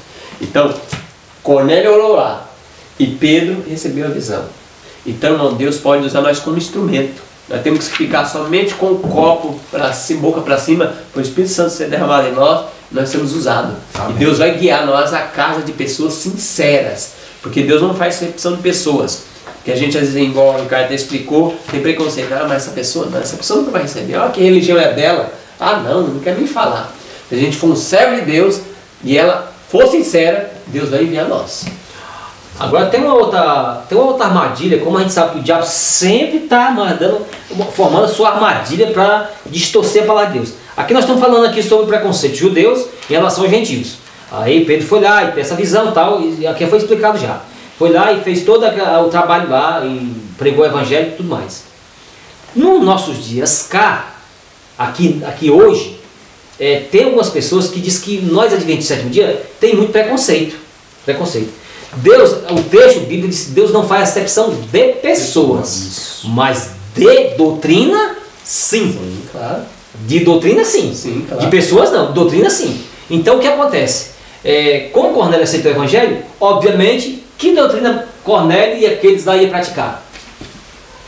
Então, Cornélio orou lá e Pedro recebeu a visão. Então, irmão, Deus pode usar nós como instrumento. Nós temos que ficar somente com o copo, boca para cima, para o Espírito Santo ser derramado em nós, nós sermos usados. Amém. E Deus vai guiar nós à casa de pessoas sinceras. Porque Deus não faz exceção de pessoas. Que a gente às vezes, igual o Ricardo explicou, tem preconceito. Ah, mas essa pessoa nunca vai receber. Olha que religião é dela. Ah, não quer nem falar. Se a gente for um servo de Deus e ela for sincera, Deus vai enviar nós. Agora tem uma outra armadilha, como a gente sabe que o diabo sempre está formando a sua armadilha para distorcer a palavra de Deus. Aqui nós estamos falando aqui sobre preconceito judeus em relação aos gentios. Aí Pedro foi lá e tem essa visão e tal, e aqui foi explicado já. Foi lá e fez todo o trabalho lá e pregou o evangelho e tudo mais. Nos nossos dias cá, aqui hoje, tem algumas pessoas que dizem que nós adventistas do sétimo dia tem muito preconceito. Deus, o texto bíblico diz que Deus não faz acepção de pessoas, mas de doutrina, sim. Sim, claro. De doutrina, sim. Sim, claro. De pessoas, não. Doutrina, sim. Então, o que acontece? Como Cornélio aceitou o evangelho, obviamente, que doutrina Cornélio e aqueles lá iam praticar?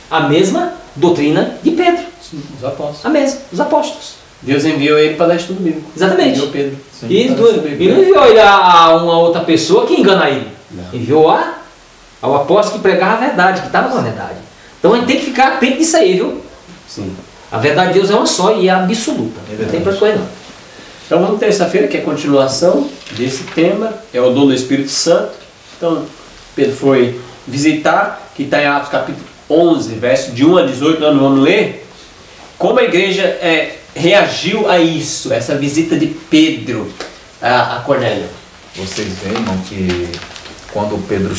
A mesma doutrina de Pedro. Sim, os apóstolos. A mesma, os apóstolos. Deus enviou ele para dar estudo bíblico. Exatamente. Enviou Pedro. Sim, E para não estudar Bíblia. enviou ele a uma outra pessoa que engana ele. Não. Enviou ao apóstolo que pregava a verdade, que estava com a verdade. Então a gente tem que ficar atento nisso aí, viu? Sim. A verdade de Deus é uma só e é absoluta. É Não tem pra coisa não. Então vamos terça-feira, que é a continuação desse tema, é o dom do Espírito Santo. Então Pedro foi visitar, que está em Atos capítulo 11, verso de 1 a 18, nós não vamos ler. Como a igreja reagiu a isso, essa visita de Pedro a Cornélio. Vocês veem, irmão, que quando o Pedro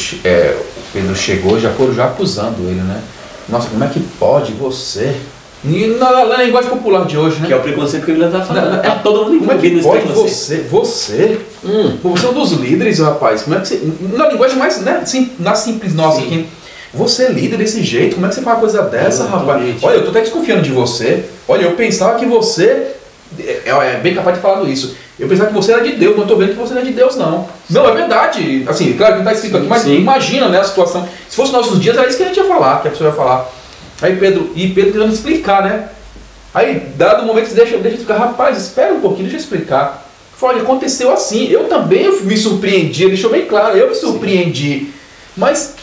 chegou, já foram acusando ele, né? Nossa, como é que pode você? E na linguagem popular de hoje, né? Que é o preconceito que ele está falando. Tá todo mundo Como é que envolvido nesse pode preconceito. você é um dos líderes, rapaz. Como é que você, na linguagem mais, né, na simples nossa aqui, você é líder desse jeito, como é que você faz uma coisa dessa, rapaz? Olha, eu tô até desconfiando de você. Olha, eu pensava que você é bem capaz de falar isso. Eu pensava que você era de Deus, não estou vendo que você não é de Deus, não. Não, é verdade. Assim, claro que não está escrito aqui, mas imagina, né, a situação. Se fosse nossos dias, era isso que a gente ia falar, que a pessoa ia falar. Aí Pedro tentando explicar, né? Aí, dado o momento, deixa eu explicar. Rapaz, espera um pouquinho, deixa eu explicar. Fala, olha, aconteceu assim. Eu também me surpreendi, deixou bem claro, eu me surpreendi. Mas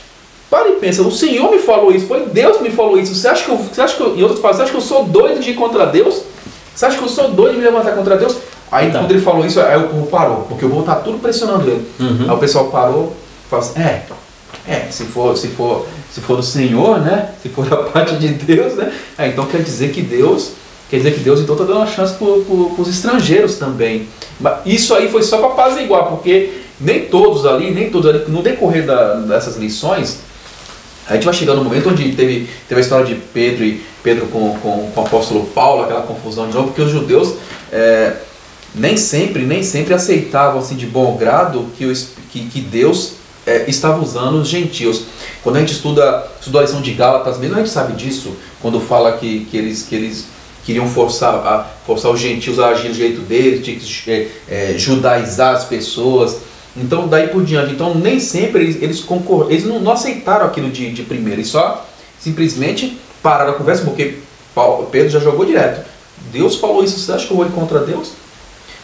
para e pensa, o Senhor me falou isso, foi Deus que me falou isso. Você acha que em outras palavras, você acha que eu sou doido de ir contra Deus? Você acha que eu sou doido de me levantar contra Deus? Aí quando ele falou isso, aí o povo parou, porque o povo tá tudo pressionando ele. Aí o pessoal parou e falou assim, se for do Senhor, né? Se for da parte de Deus, né? Então quer dizer que Deus então está dando uma chance para os estrangeiros também. Mas isso aí foi só para apaziguar, porque nem todos ali, no decorrer dessas lições, a gente vai chegando no momento onde teve a história de Pedro com o apóstolo Paulo, aquela confusão de novo, porque os judeus nem sempre aceitavam assim, de bom grado que Deus estava usando os gentios. Quando a gente estuda a lição de Gálatas, mesmo a gente sabe disso, quando fala que eles queriam forçar os gentios a agir do jeito deles, tinha que judaizar as pessoas. Então, daí por diante. Então, nem sempre eles não aceitaram aquilo de primeira. Eles só simplesmente pararam a conversa, porque Pedro já jogou direto. Deus falou isso, você acha que eu vou ir contra Deus?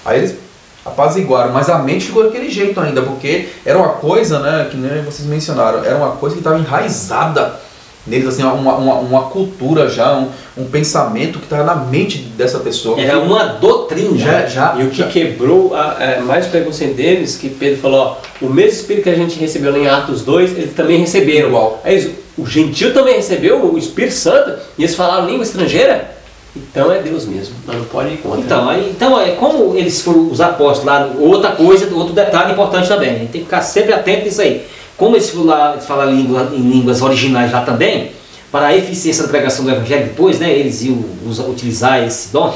Aí eles apaziguaram, mas a mente ficou daquele jeito ainda, porque era uma coisa, né, que nem vocês mencionaram, era uma coisa que estava enraizada neles, assim, uma cultura já, um pensamento que estava na mente dessa pessoa. Era uma doutrina. E o que quebrou mais o preconceito deles, que Pedro falou, ó, o mesmo Espírito que a gente recebeu lá em Atos 2, eles também receberam. Igual. Aí, o gentil também recebeu o Espírito Santo, e eles falaram língua estrangeira. Então é Deus mesmo, mas não pode ir contra. Então como eles foram os apóstolos lá, outro detalhe importante também, a gente tem que ficar sempre atento nisso aí. Como eles falam em línguas originais lá também, para a eficiência da pregação do Evangelho depois, né, eles iam utilizar esse dom.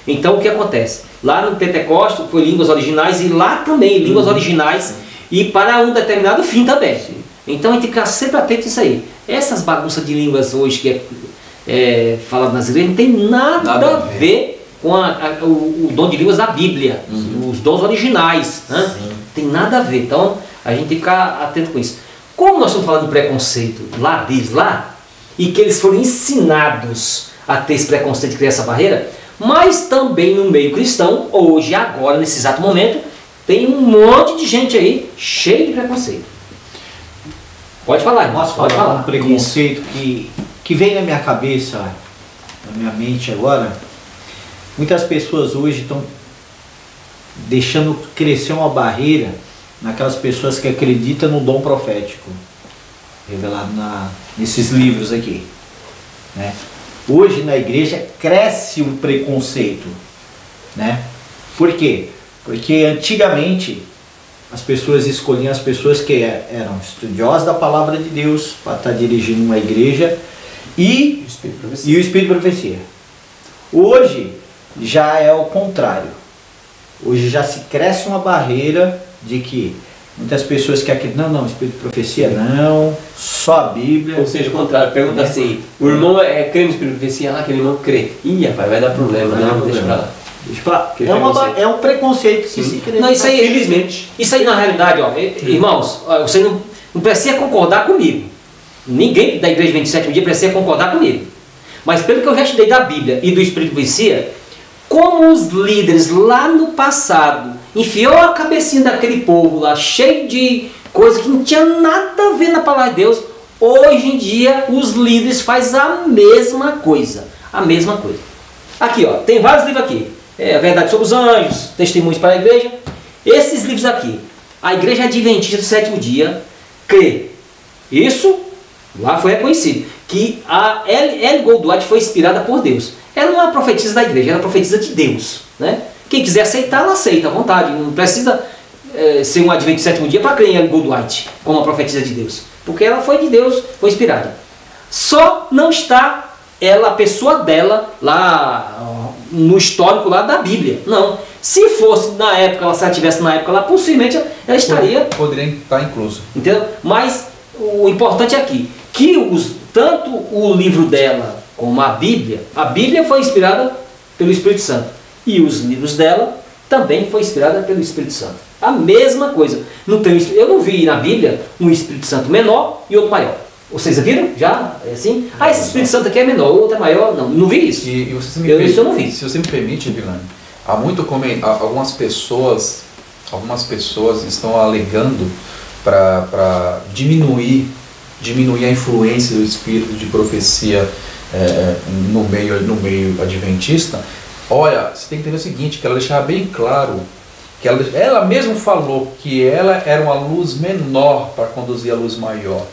Então o que acontece? Lá no Pentecostes foi línguas originais e lá também línguas originais e para um determinado fim também. Então a gente tem que ficar sempre atento nisso aí. Essas bagunças de línguas hoje que falado nas igrejas não tem nada a ver com o dom de línguas da Bíblia, os dons originais, né? Tem nada a ver. Então a gente tem que ficar atento com isso. Como nós estamos falando de preconceito lá deles, e que eles foram ensinados a ter esse preconceito, de criar essa barreira, mas também no meio cristão, hoje, agora, nesse exato momento, tem um monte de gente aí cheio de preconceito. Pode falar, irmão. Posso falar um preconceito que vem na minha cabeça, na minha mente agora? Muitas pessoas hoje estão deixando crescer uma barreira naquelas pessoas que acreditam no dom profético revelado nesses livros aqui, né? Hoje na igreja cresce um preconceito, né? Por quê? Porque antigamente as pessoas escolhiam as pessoas que eram estudiosas da palavra de Deus para estar dirigindo uma igreja e o Espírito de Profecia. Hoje já é o contrário. Hoje já se cresce uma barreira de que muitas pessoas que acreditam, não, Espírito de Profecia não, só a Bíblia. Ou seja, o contrário, pergunta assim, o irmão crê no Espírito de Profecia, aquele irmão crê. Ih, rapaz, vai dar problema, né? Deixa pra lá. É um preconceito que se crê. Não, isso aí, infelizmente. Isso aí na realidade, ó, irmãos, você não precisa concordar comigo. Ninguém da Igreja 27 Dia precisa concordar comigo. Mas pelo que eu já estudei da Bíblia e do Espírito de Profecia, como os líderes lá no passado enfiou a cabecinha daquele povo lá, cheio de coisa que não tinha nada a ver na palavra de Deus, hoje em dia os líderes fazem a mesma coisa. A mesma coisa. Aqui, ó, tem vários livros aqui. A Verdade sobre os Anjos, Testemunhos para a Igreja. Esses livros aqui, a Igreja Adventista do Sétimo Dia crê. Isso lá foi reconhecido. Que a Ellen Goldwhite foi inspirada por Deus. Ela não é profetisa da igreja, ela é profetisa de Deus, né? Quem quiser aceitar, ela aceita à vontade. Não precisa ser um adventista do sétimo dia para crer em Ellen Goldwhite como uma profetisa de Deus. Porque ela foi de Deus, foi inspirada. Só não está a pessoa dela lá no histórico lá da Bíblia. Não. Se fosse na época, se ela estivesse na época lá, possivelmente ela estaria... Poderia estar incluso. Entendeu? Mas o importante é aqui, que tanto o livro dela como a Bíblia foi inspirada pelo Espírito Santo. E os livros dela também foi inspirada pelo Espírito Santo. A mesma coisa. Eu não vi na Bíblia um Espírito Santo menor e outro maior. Vocês viram? Já? É assim? Esse Espírito Santo aqui é menor, o outro é maior. Não vi isso. E você eu não vi. Se você me permite, Vilani, há muito algumas pessoas estão alegando para diminuir diminuir a influência do espírito de profecia no meio adventista. Olha, você tem que entender o seguinte, que ela deixava bem claro, que ela mesma falou que ela era uma luz menor para conduzir a luz maior.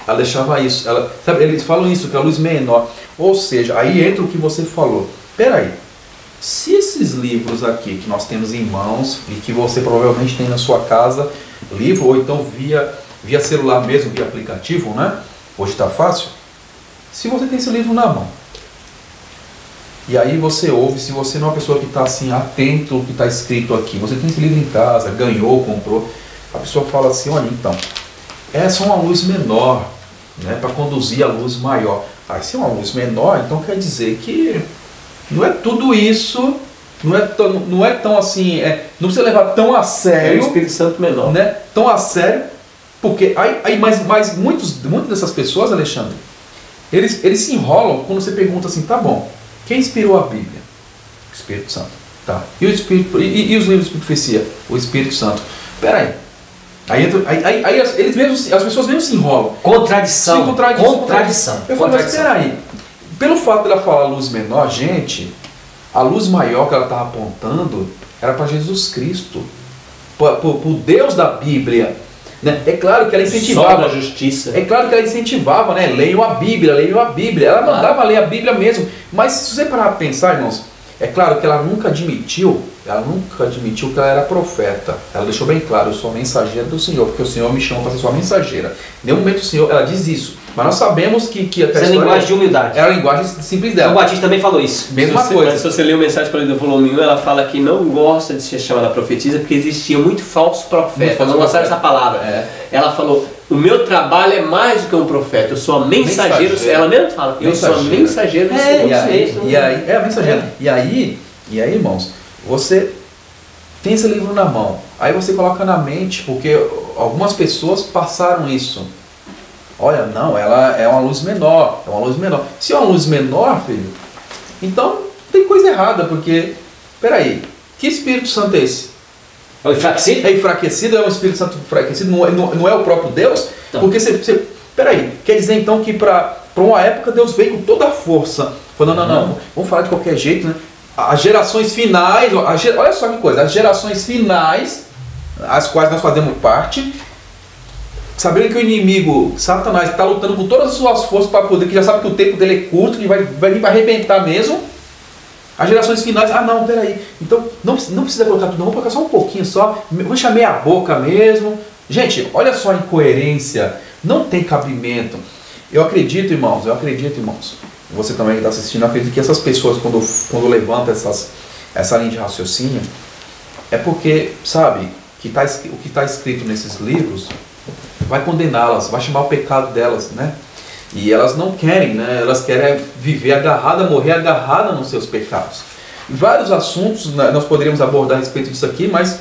Ela deixava isso, sabe, eles falam isso, que é a luz menor. Ou seja, aí entra o que você falou. Peraí, se esses livros aqui que nós temos em mãos, e que você provavelmente tem na sua casa, livro, ou então via celular mesmo, via aplicativo, né? Hoje está fácil. Se você tem esse livro na mão, e aí você ouve, se você não é uma pessoa que está assim, atento ao que está escrito aqui, você tem esse livro em casa, ganhou, comprou, a pessoa fala assim, olha, então, essa é uma luz menor, né, para conduzir a luz maior. Aí se é uma luz menor, então quer dizer que não é tudo isso, não é tão assim, não precisa levar tão a sério. É o Espírito Santo menor. Né, tão a sério, porque mas muitas dessas pessoas, Alexandre, eles se enrolam quando você pergunta assim, tá bom, quem inspirou a Bíblia? O Espírito Santo. Tá. E os livros de profecia? O Espírito Santo. Peraí. Aí as pessoas mesmo se enrolam. Contradição. Contradição. Eu falo, mas peraí. Pelo fato dela falar luz menor, gente, a luz maior que ela estava apontando era para Jesus Cristo. Para o Deus da Bíblia. Né? É claro que ela incentivava a justiça. É claro que ela incentivava, né? Leiam a Bíblia. Ela mandava ler a Bíblia mesmo. Mas se você parar para pensar, irmãos, é claro que ela nunca admitiu que ela era profeta. Ela deixou bem claro, eu sou mensageira do Senhor, porque o Senhor me chama para ser sua mensageira. Em nenhum momento o Senhor, ela diz isso. Mas nós sabemos que essa é a linguagem de humildade. É a linguagem simples dela. O Batista também falou isso. Mesma coisa. Mas se você ler o Mensagem para o volume 1, ela fala que não gosta de ser chamada profetisa porque existia muito falso profeta. Não gostaram dessa palavra. Ela falou, o meu trabalho é mais do que um profeta, eu sou a mensageira. Ela mesmo fala, eu sou a mensageira do Senhor. Mensageira. E aí, irmãos, você tem esse livro na mão, aí você coloca na mente, porque algumas pessoas passaram isso. Olha, não, ela é uma luz menor, Se é uma luz menor, filho, então tem coisa errada, porque, peraí, que Espírito Santo é esse? É enfraquecido? É enfraquecido, é um Espírito Santo enfraquecido, não é o próprio Deus? Então. Porque peraí, quer dizer então que para uma época Deus veio com toda a força, falando, não, vamos falar de qualquer jeito, né? As gerações finais, olha só que coisa, as gerações finais, as quais nós fazemos parte, sabendo que o inimigo, Satanás, está lutando com todas as suas forças para poder, que já sabe que o tempo dele é curto, que vai vir para arrebentar mesmo. As gerações finais, não, peraí, então não precisa colocar tudo, não, vou colocar só um pouquinho só, vou encher meia boca mesmo. Gente, olha só a incoerência, não tem cabimento. Eu acredito, irmãos, você também que está assistindo, eu acredito que essas pessoas, quando levantam essa linha de raciocínio, é porque, sabe, o que está escrito nesses livros vai condená-las, vai chamar o pecado delas, né? E elas não querem, né? Elas querem viver agarrada, morrer agarrada nos seus pecados. Vários assuntos nós poderíamos abordar a respeito disso aqui, mas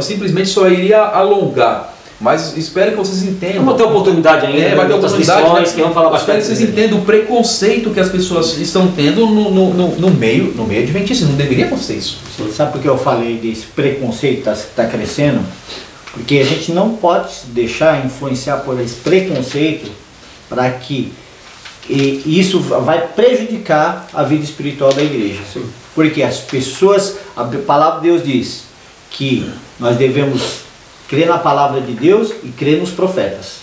simplesmente só iria alongar. Mas espero que vocês entendam. Vamos ter oportunidade ainda. Vai ter oportunidade, lições, que vamos falar bastante. Espero que vocês entendam o preconceito que as pessoas estão tendo no meio adventista. Não deveria acontecer isso. Sabe por que eu falei desse preconceito que está crescendo? Porque a gente não pode deixar influenciar por esse preconceito para que isso vai prejudicar a vida espiritual da igreja. Sim. Porque as pessoas, a palavra de Deus diz que nós devemos crer na palavra de Deus e crer nos profetas.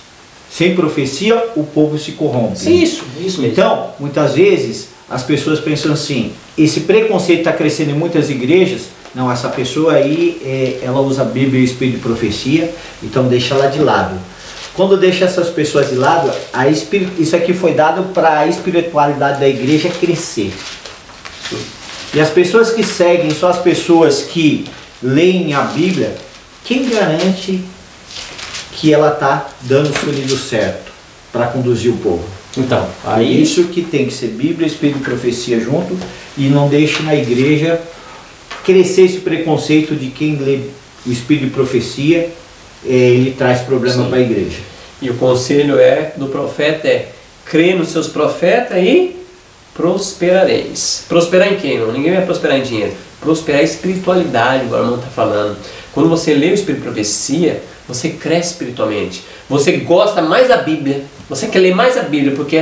Sem profecia, o povo se corrompe. Sim, isso mesmo. Então, muitas vezes, as pessoas pensam assim, esse preconceito está crescendo em muitas igrejas, não, essa pessoa aí, ela usa a Bíblia e o Espírito de profecia, então deixa ela de lado. Quando deixa essas pessoas de lado, isso aqui foi dado para a espiritualidade da igreja crescer. E as pessoas que seguem são as pessoas que leem a Bíblia. Quem garante que ela está dando o fluido certo para conduzir o povo? Então, aí isso que tem que ser Bíblia, Espírito e profecia junto, e não deixe na igreja crescer esse preconceito de quem lê o Espírito de profecia, ele traz problema para a igreja. E o conselho do profeta é: crê nos seus profetas e prosperareis. Prosperar em quem? Não? Ninguém vai prosperar em dinheiro. Prosperar em espiritualidade, o irmão está falando. Quando você lê o Espírito de profecia, você cresce espiritualmente, você gosta mais da Bíblia, você quer ler mais a Bíblia, porque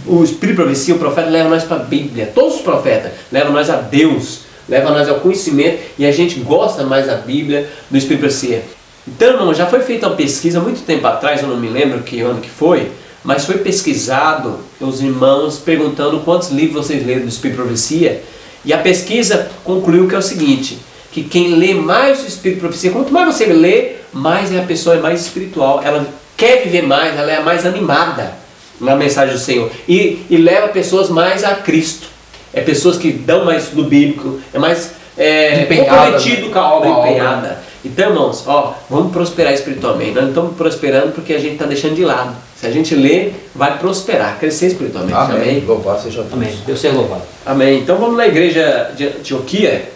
o Espírito de Profecia, o profeta leva nós para a Bíblia, todos os profetas levam nós a Deus, levam nós ao conhecimento, e a gente gosta mais da Bíblia, do Espírito de Profecia. Então, irmão, já foi feita uma pesquisa muito tempo atrás, eu não me lembro que ano que foi, mas foi pesquisado, os irmãos perguntando quantos livros vocês leram do Espírito de Profecia, e a pesquisa concluiu que é o seguinte, que quem lê mais o Espírito de Profecia, quanto mais você lê, mais a pessoa é mais espiritual, ela quer viver mais, ela é mais animada na mensagem do Senhor, e leva pessoas mais a Cristo, é pessoas que dão mais no bíblico, é mais comprometido com a obra, empenhada. Então, irmãos, vamos prosperar espiritualmente. Nós não estamos prosperando porque a gente está deixando de lado. Se a gente ler, vai prosperar, crescer espiritualmente. Amém. Amém. Louvado seja Deus. Amém. Deus seja louvado. Amém. Então vamos na igreja de Antioquia,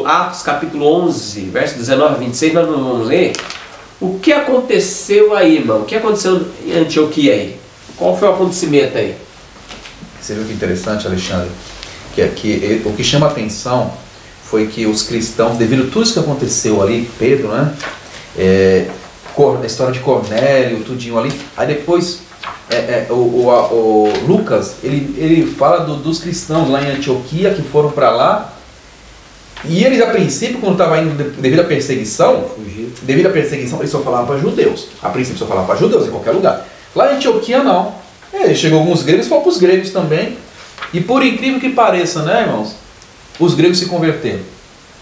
Atos capítulo 11, verso 19 a 26, nós não vamos ler. O que aconteceu aí, irmão? O que aconteceu em Antioquia aí? Qual foi o acontecimento aí? Você viu que interessante, Alexandre? Que aqui, o que chama a atenção foi que os cristãos, devido a tudo isso que aconteceu ali, Pedro, né? A história de Cornélio, tudinho ali. Aí depois, o Lucas, ele fala dos cristãos lá em Antioquia que foram para lá. E eles, a princípio, quando estavam indo devido à perseguição, eles só falavam para judeus. A princípio só falavam para judeus em qualquer lugar. Lá em Antioquia não. Chegou alguns gregos, foram para os gregos também. E por incrível que pareça, né, irmãos? Os gregos se converteram.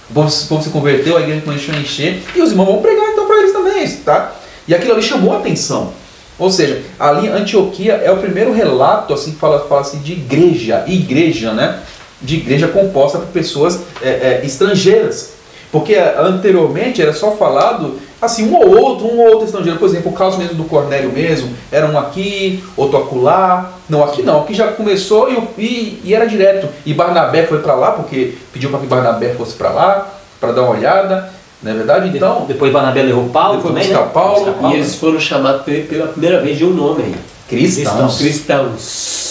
O povo se converteu, a igreja começou a encher. E os irmãos vão pregar então para eles também, tá? E aquilo ali chamou a atenção. Ou seja, ali Antioquia é o primeiro relato, assim, que fala assim, de igreja, né? De igreja composta por pessoas estrangeiras. Porque anteriormente era só falado assim, um ou outro estrangeiro. Por exemplo, o caso mesmo do Cornélio mesmo, era um aqui, outro acolá. Não, aqui não, aqui já começou e era direto. E Barnabé foi para lá, porque pediu para que Barnabé fosse para lá, para dar uma olhada, não é verdade? Então, depois Barnabé levou Paulo, depois também, buscar né? Paulo, E eles foram chamados pela primeira vez de um nome aí. Cristãos.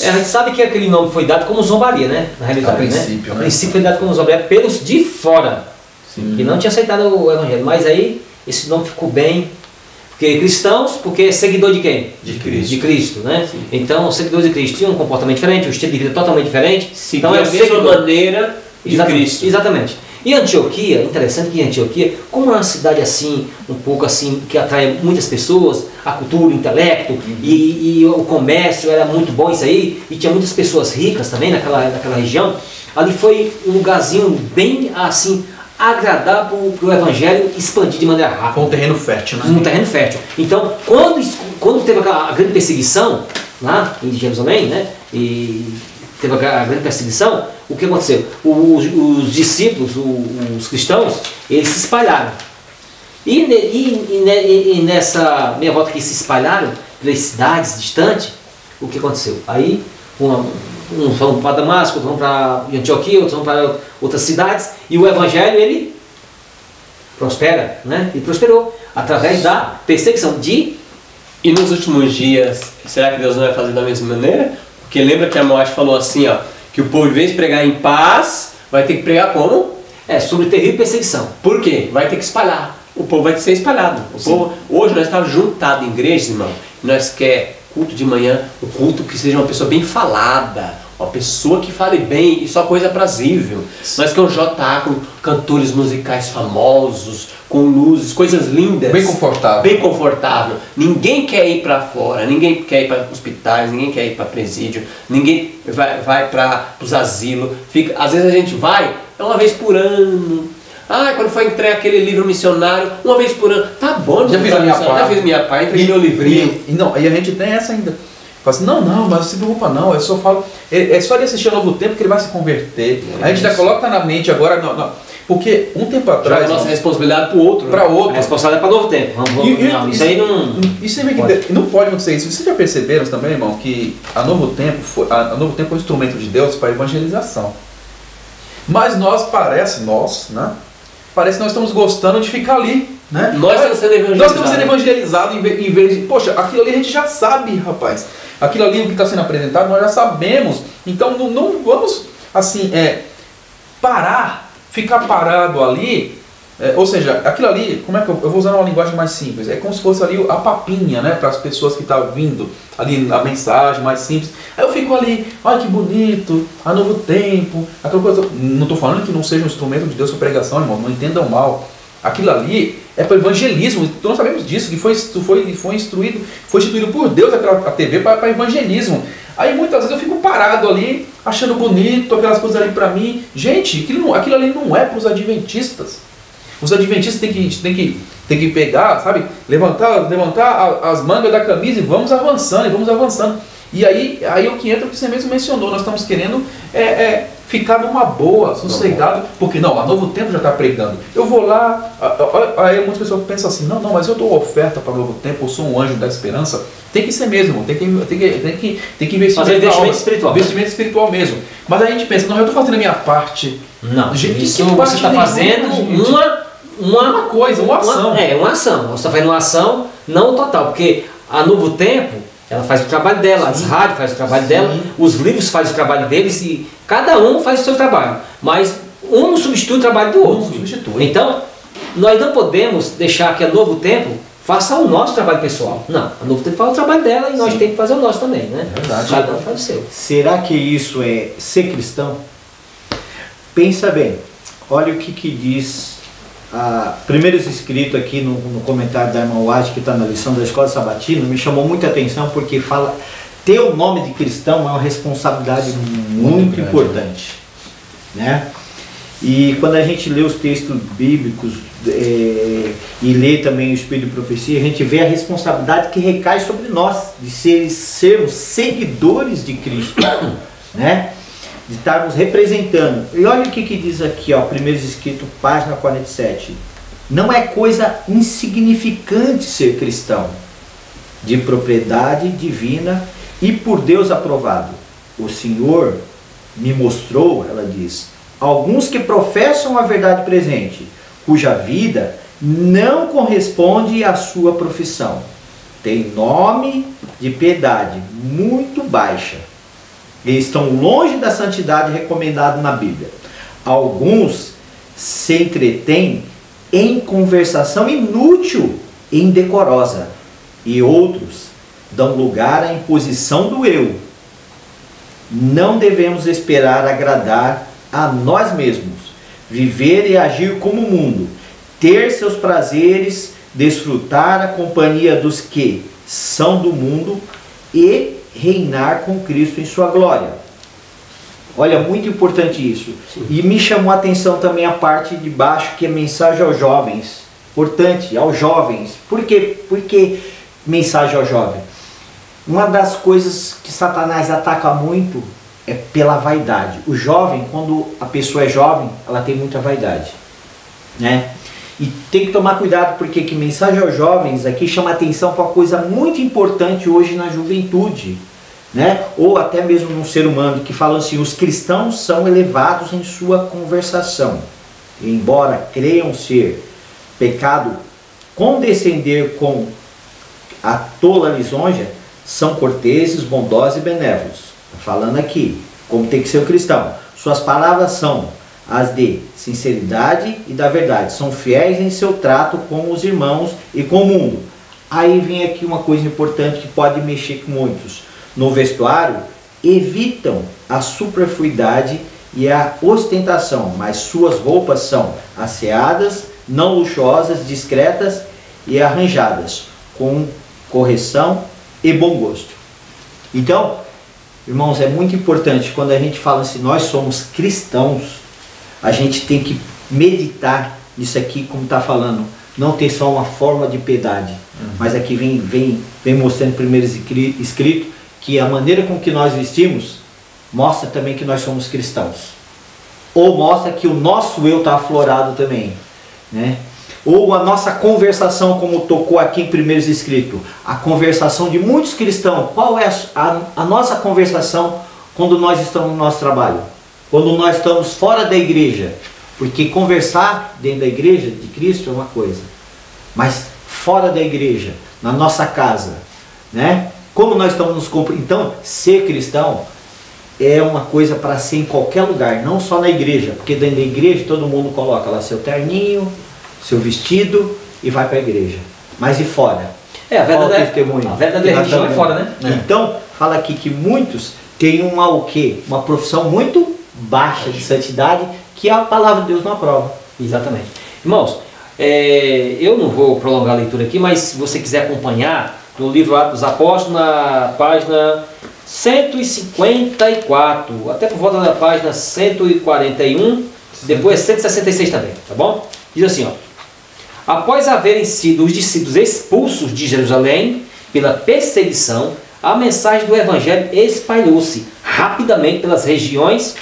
A gente sabe que aquele nome foi dado como zombaria, né? Na realidade, A princípio, né? né? A princípio foi dado como zombaria pelos de fora, que não tinha aceitado o evangelho. Mas aí esse nome ficou bem, porque cristãos, porque é seguidor de quem? De Cristo. De Cristo, né? Sim. Então, os seguidores de Cristo tinham um comportamento diferente, um estilo de vida totalmente diferente. Então é a mesma maneira de Cristo. Exatamente. E Antioquia, interessante que Antioquia, como é uma cidade assim, um pouco assim, que atrai muitas pessoas, a cultura, o intelecto, e o comércio era muito bom isso aí, e tinha muitas pessoas ricas também naquela região, ali foi um lugarzinho bem assim, agradável para o evangelho expandir de maneira rápida. foi um terreno fértil, né? Um terreno fértil. Então, quando teve a grande perseguição lá em Jerusalém, né, e teve a grande perseguição, o que aconteceu? Os discípulos, os cristãos, eles se espalharam. E nessa meia volta que se espalharam pelas cidades distantes, o que aconteceu? Aí, uns vão para Damasco, outros vão para Antioquia, outros vão para outras cidades, e o evangelho, ele prospera, né? E prosperou através da perseguição E nos últimos dias, será que Deus não vai fazer da mesma maneira? Porque lembra que a Moate falou assim, que o povo, em vez de pregar em paz, vai ter que pregar como? sobre terrível perseguição. Por quê? Vai ter que espalhar. O povo vai ser espalhado. Hoje nós estamos juntados em igrejas, irmão. Nós queremos culto de manhã, um culto que seja uma pessoa bem falada, uma pessoa que fale bem e só coisa aprazível. Nós queremos JA com cantores musicais famosos, com luzes, coisas lindas. Bem confortável. Bem confortável. Ninguém quer ir para fora, ninguém quer ir para hospitais, ninguém quer ir para presídio, ninguém vai para os asilos. Às vezes a gente vai, uma vez por ano. Quando foi entregar aquele livro missionário, uma vez por ano. Tá bom, Já fiz a minha parte. Já fiz minha parte, entreguei meu livrinho. E a gente tem essa ainda. Fala assim, não, mas não se preocupa não, eu só falo, é só ele assistir ao Novo Tempo que ele vai se converter. A gente já coloca na mente agora, não. Porque um tempo atrás... Joga a nossa responsabilidade para o outro. Para outro. A responsabilidade é para Novo Tempo. Não, isso aí não... Isso não pode acontecer isso. Vocês já perceberam também, irmão, que a Novo Tempo foi um instrumento de Deus para evangelização. Mas parece que nós estamos gostando de ficar ali, né? Nós estamos sendo evangelizados. Nós estamos sendo evangelizados em vez de... Poxa, aquilo ali a gente já sabe, rapaz. Aquilo ali, o que está sendo apresentado, nós já sabemos. Então não vamos, assim, ficar parado ali Ou seja, aquilo ali, como é que eu vou usar uma linguagem mais simples? É como se fosse ali a papinha, né, para as pessoas que estão vindo ali, a mensagem mais simples. Aí eu fico ali, olha que bonito, a Novo Tempo, aquela coisa. Não estou falando que não seja um instrumento de Deus para pregação, irmão, não entendam mal. Aquilo ali é para evangelismo, então nós sabemos disso, que foi instituído por Deus a TV para evangelismo. Aí muitas vezes eu fico parado ali, achando bonito, aquelas coisas ali para mim. Gente, aquilo ali não é para os adventistas. Os adventistas têm que pegar, sabe, levantar as mangas da camisa e vamos avançando. E aí o que entra, o que você mesmo mencionou, nós estamos querendo ficar numa boa, sossegado, porque não, a Novo Tempo já está pregando. Eu vou lá, aí muitas pessoas pensam assim, não, mas eu dou oferta para o Novo Tempo, eu sou um anjo da esperança. Tem que ser mesmo, tem que investir. Fazer investimento espiritual. Investimento espiritual mesmo. Mas aí a gente pensa, não, eu estou fazendo a minha parte. Não, gente, isso você está fazendo uma coisa, uma ação. Uma ação. Você está fazendo uma ação, não total, porque a Novo Tempo, ela faz o trabalho dela, as rádios fazem o trabalho dela, os livros fazem o trabalho deles e cada um faz o seu trabalho. Mas um não substitui o trabalho do outro. Então, nós não podemos deixar que a Novo Tempo faça o nosso trabalho pessoal. Não, a Novo Tempo faz o trabalho dela e nós temos que fazer o nosso também, né? É verdade. Cada um faz o seu. Será que isso é ser cristão? Pensa bem, olha o que diz primeiros escrito aqui no comentário da irmã Wade, que está na lição da Escola Sabatina, me chamou muita atenção porque fala, ter o nome de cristão é uma responsabilidade muito importante, né? E quando a gente lê os textos bíblicos e lê também o Espírito de Profecia, a gente vê a responsabilidade que recai sobre nós, de sermos seguidores de Cristo, né? De estarmos representando. E olha o que diz aqui, ó, primeiros escrito, página 47. Não é coisa insignificante ser cristão, de propriedade divina e por Deus aprovado. O Senhor me mostrou, ela diz, alguns que professam a verdade presente, cuja vida não corresponde à sua profissão. Tem nome de piedade muito baixa. Eles estão longe da santidade recomendada na Bíblia. Alguns se entretêm em conversação inútil e indecorosa, e outros dão lugar à imposição do eu. Não devemos esperar agradar a nós mesmos, viver e agir como o mundo, ter seus prazeres, desfrutar a companhia dos que são do mundo e reinar com Cristo em sua glória. Olha, muito importante isso. Sim. E me chamou a atenção também a parte de baixo, que é mensagem aos jovens. Importante, aos jovens. Por quê? Porque mensagem ao jovem. Uma das coisas que Satanás ataca muito é pela vaidade. O jovem, quando a pessoa é jovem, ela tem muita vaidade, né? E tem que tomar cuidado, porque que mensagem aos jovens aqui chama atenção para uma coisa muito importante hoje na juventude, né? Ou até mesmo no ser humano, que fala assim, os cristãos são elevados em sua conversação. E embora creiam ser pecado, condescender com a tola lisonja, são corteses, bondosos e benévolos. Falando aqui, como tem que ser o cristão. Suas palavras são as de sinceridade e da verdade. São fiéis em seu trato com os irmãos e com o mundo. Aí vem aqui uma coisa importante que pode mexer com muitos. No vestuário, evitam a superfluidade e a ostentação, mas suas roupas são asseadas, não luxuosas, discretas e arranjadas, com correção e bom gosto. Então, irmãos, é muito importante quando a gente fala assim, nós somos cristãos, a gente tem que meditar nisso aqui, como está falando, não ter só uma forma de piedade, mas aqui vem mostrando primeiro escrito que a maneira com que nós vestimos mostra também que nós somos cristãos, ou mostra que o nosso eu está aflorado também, né? Ou a nossa conversação, como tocou aqui em primeiros escrito, a conversação de muitos cristãos. Qual é a nossa conversação quando nós estamos no nosso trabalho? Quando nós estamos fora da igreja? Porque conversar dentro da igreja de Cristo é uma coisa, mas fora da igreja, na nossa casa, né? Como nós estamos nos comportando? Então, ser cristão é uma coisa para ser em qualquer lugar, não só na igreja, porque dentro da igreja todo mundo coloca lá seu terninho, seu vestido e vai para a igreja. Mas e fora? A Qual o verdadeira, testemunho? a verdadeira religião é fora, né? Então, fala aqui que muitos têm o quê? Uma profissão muito baixa de santidade que a palavra de Deus não aprova. Exatamente. Irmãos, eu não vou prolongar a leitura aqui, mas se você quiser acompanhar no livro Atos dos Apóstolos, na página 154, até por volta da página 141, depois 166 também, tá bom? Diz assim, ó: após haverem sido os discípulos expulsos de Jerusalém pela perseguição, a mensagem do Evangelho espalhou-se rapidamente pelas regiões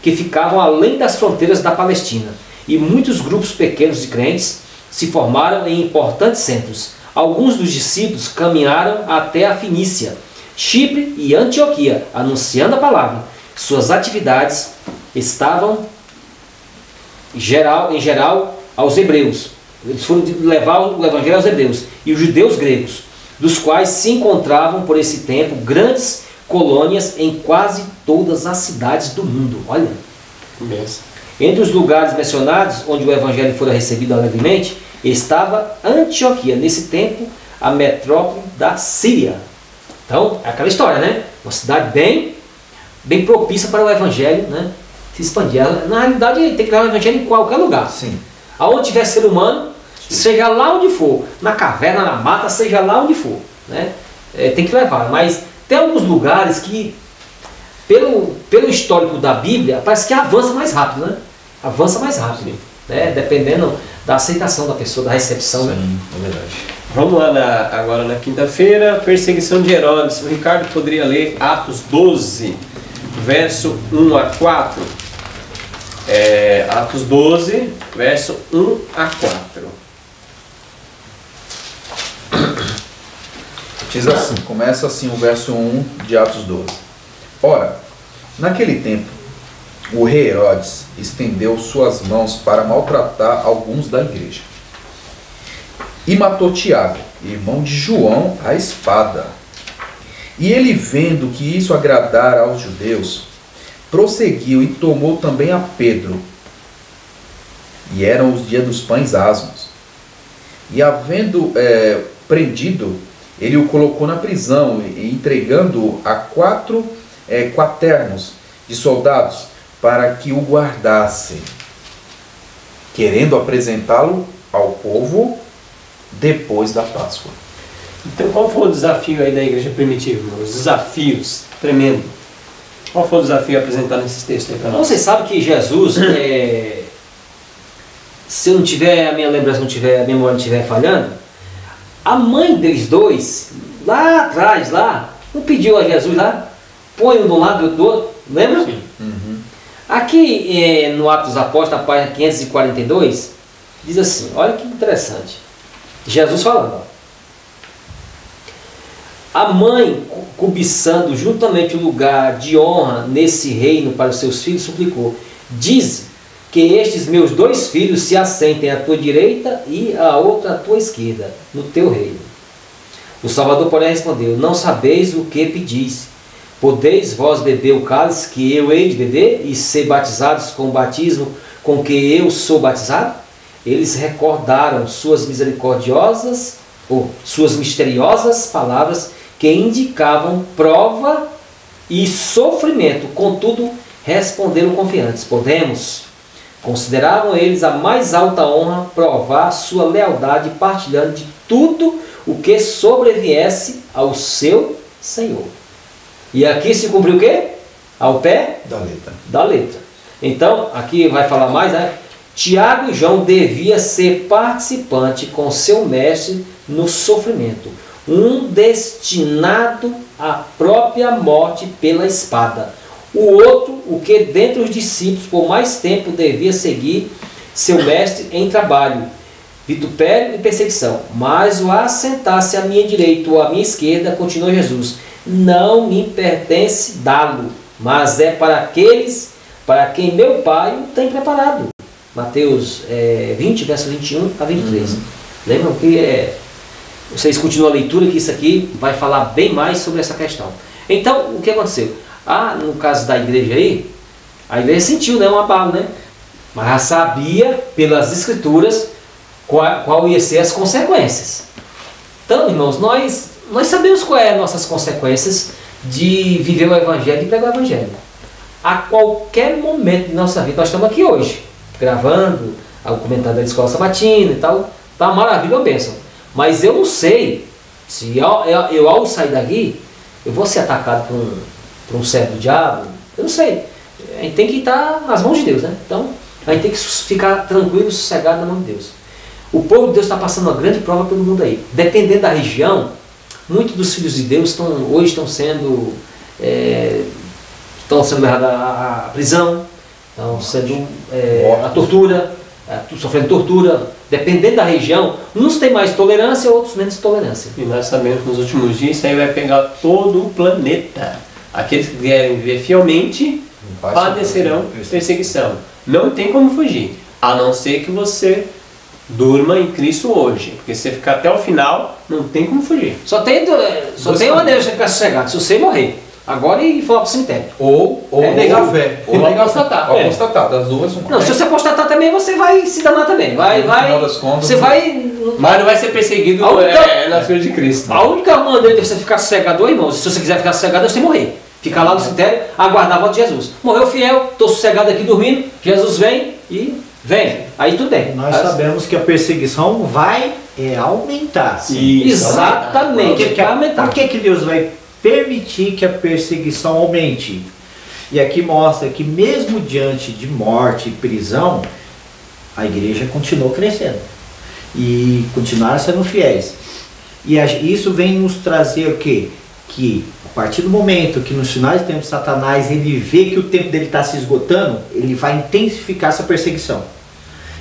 que ficavam além das fronteiras da Palestina, e muitos grupos pequenos de crentes se formaram em importantes centros. Alguns dos discípulos caminharam até a Fenícia, Chipre e Antioquia, anunciando a palavra. Suas atividades estavam, em geral, aos hebreus. Eles foram levar o Evangelho aos hebreus e os judeus gregos, dos quais se encontravam por esse tempo grandes colônias em quase todas as cidades do mundo. Olha, entre os lugares mencionados onde o Evangelho fora recebido alegremente, estava Antioquia, nesse tempo a metrópole da Síria. Então, é aquela história, né? Uma cidade bem propícia para o Evangelho, né, se expandir. Na realidade, tem que levar o Evangelho em qualquer lugar. Sim. Aonde tiver ser humano, seja lá onde for, na caverna, na mata, seja lá onde for, né? Tem que levar. Mas tem alguns lugares que, pelo histórico da Bíblia, parece que avança mais rápido, né? Avança mais rápido, né? Dependendo da aceitação da pessoa, da recepção. Sim, né? é verdade. Vamos lá agora na quinta-feira, perseguição de Herodes. O Ricardo poderia ler Atos 12, verso 1 a 4. Atos 12, verso 1 a 4. Diz assim, começa assim o verso 1 de Atos 12. Ora, naquele tempo, o rei Herodes estendeu suas mãos para maltratar alguns da igreja. E matou Tiago, irmão de João, à espada. E ele, vendo que isso agradara aos judeus, prosseguiu e tomou também a Pedro. E eram os dias dos pães asmos. E havendo prendido, ele o colocou na prisão, e entregando-o a 4 quaternos de soldados para que o guardassem, querendo apresentá-lo ao povo depois da Páscoa. Então, qual foi o desafio aí da igreja primitiva, irmão? Os desafios tremendo. Qual foi o desafio apresentado nesses textos aí para nós? Você sabe que Jesus, se eu não tiver, a minha lembrança não tiver, a memória não estiver falhando, a mãe deles dois, lá atrás, não pediu a Jesus lá, põe um de um lado e outro do outro, lembra? Sim. Uhum. Aqui no Atos dos Apóstolos, na página 542, diz assim, olha que interessante, Jesus falando, ó: a mãe, cobiçando juntamente o lugar de honra nesse reino para os seus filhos, suplicou: diz que estes meus 2 filhos se assentem à tua direita e a outra à tua esquerda, no teu reino. O Salvador, porém, respondeu: não sabeis o que pedis. Podeis vós beber o cálice que eu hei de beber e ser batizados com o batismo com que eu sou batizado? Eles recordaram suas misericordiosas, ou suas misteriosas palavras que indicavam prova e sofrimento. Contudo, responderam confiantes: podemos. Consideravam eles a mais alta honra provar sua lealdade, partilhando de tudo o que sobreviesse ao seu Senhor. E aqui se cumpriu o quê? Ao pé da letra. Então, aqui vai falar mais, né? Tiago e João devia ser participante com seu mestre no sofrimento, um destinado à própria morte pela espada. O outro, o que dentre os discípulos por mais tempo devia seguir seu mestre em trabalho, vitupério e perseguição. Mas o assentar-se à minha direita ou à minha esquerda, continuou Jesus, não me pertence dá-lo, mas é para aqueles para quem meu Pai o tem preparado. Mateus 20, verso 21 a 23. Lembram que vocês continuam a leitura, que isso aqui vai falar bem mais sobre essa questão. Então, o que aconteceu? No caso da igreja aí, a igreja sentiu, né, um abalo, né? Mas já sabia pelas escrituras qual ia ser as consequências. Então, irmãos, nós sabemos quais são as nossas consequências de viver o Evangelho e pregar o Evangelho. A qualquer momento de nossa vida, nós estamos aqui hoje, gravando o comentário da Escola Sabatina e tal, tá uma maravilha, uma bênção. Mas eu não sei se eu ao sair daqui, eu vou ser atacado por um servo do diabo. Eu não sei. A gente tem que estar nas mãos de Deus, né? Então, a gente tem que ficar tranquilo, sossegado na mão de Deus. O povo de Deus está passando uma grande prova pelo mundo aí. Dependendo da região, muitos dos filhos de Deus hoje estão sendo levados à prisão, estão sendo à tortura, sofrendo tortura. Dependendo da região, uns têm mais tolerância, outros menos tolerância. E nós sabemos que nos últimos dias isso aí vai pegar todo o planeta. Aqueles que vierem viver fielmente padecerão perseguição. Não tem como fugir, a não ser que você durma em Cristo hoje. Porque se você ficar até o final, não tem como fugir. Só tem uma maneira de ficar sossegado, se você morrer. Agora e for para o cemitério. Ou negar a fé. Ou negar apostatar. Apostatar, das duas. Não, se você apostatar também, você vai se danar também. Você vai... Mas não vai ser perseguido nas coisas de Cristo. A única maneira de você ficar sossegado, irmão, se você quiser ficar sossegado, é você morrer. Ficar lá no cemitério, aguardar a volta de Jesus. Morreu fiel, estou sossegado aqui dormindo, Jesus vem e vem. Aí tudo bem. Nós sabemos que a perseguição vai aumentar. Sim. Exatamente. Por que Deus vai permitir que a perseguição aumente? E aqui mostra que mesmo diante de morte e prisão, a igreja continuou crescendo. E continuaram sendo fiéis. E isso vem nos trazer o quê? Que a partir do momento que nos finais do tempo Satanás ele vê que o tempo dele está se esgotando, ele vai intensificar essa perseguição.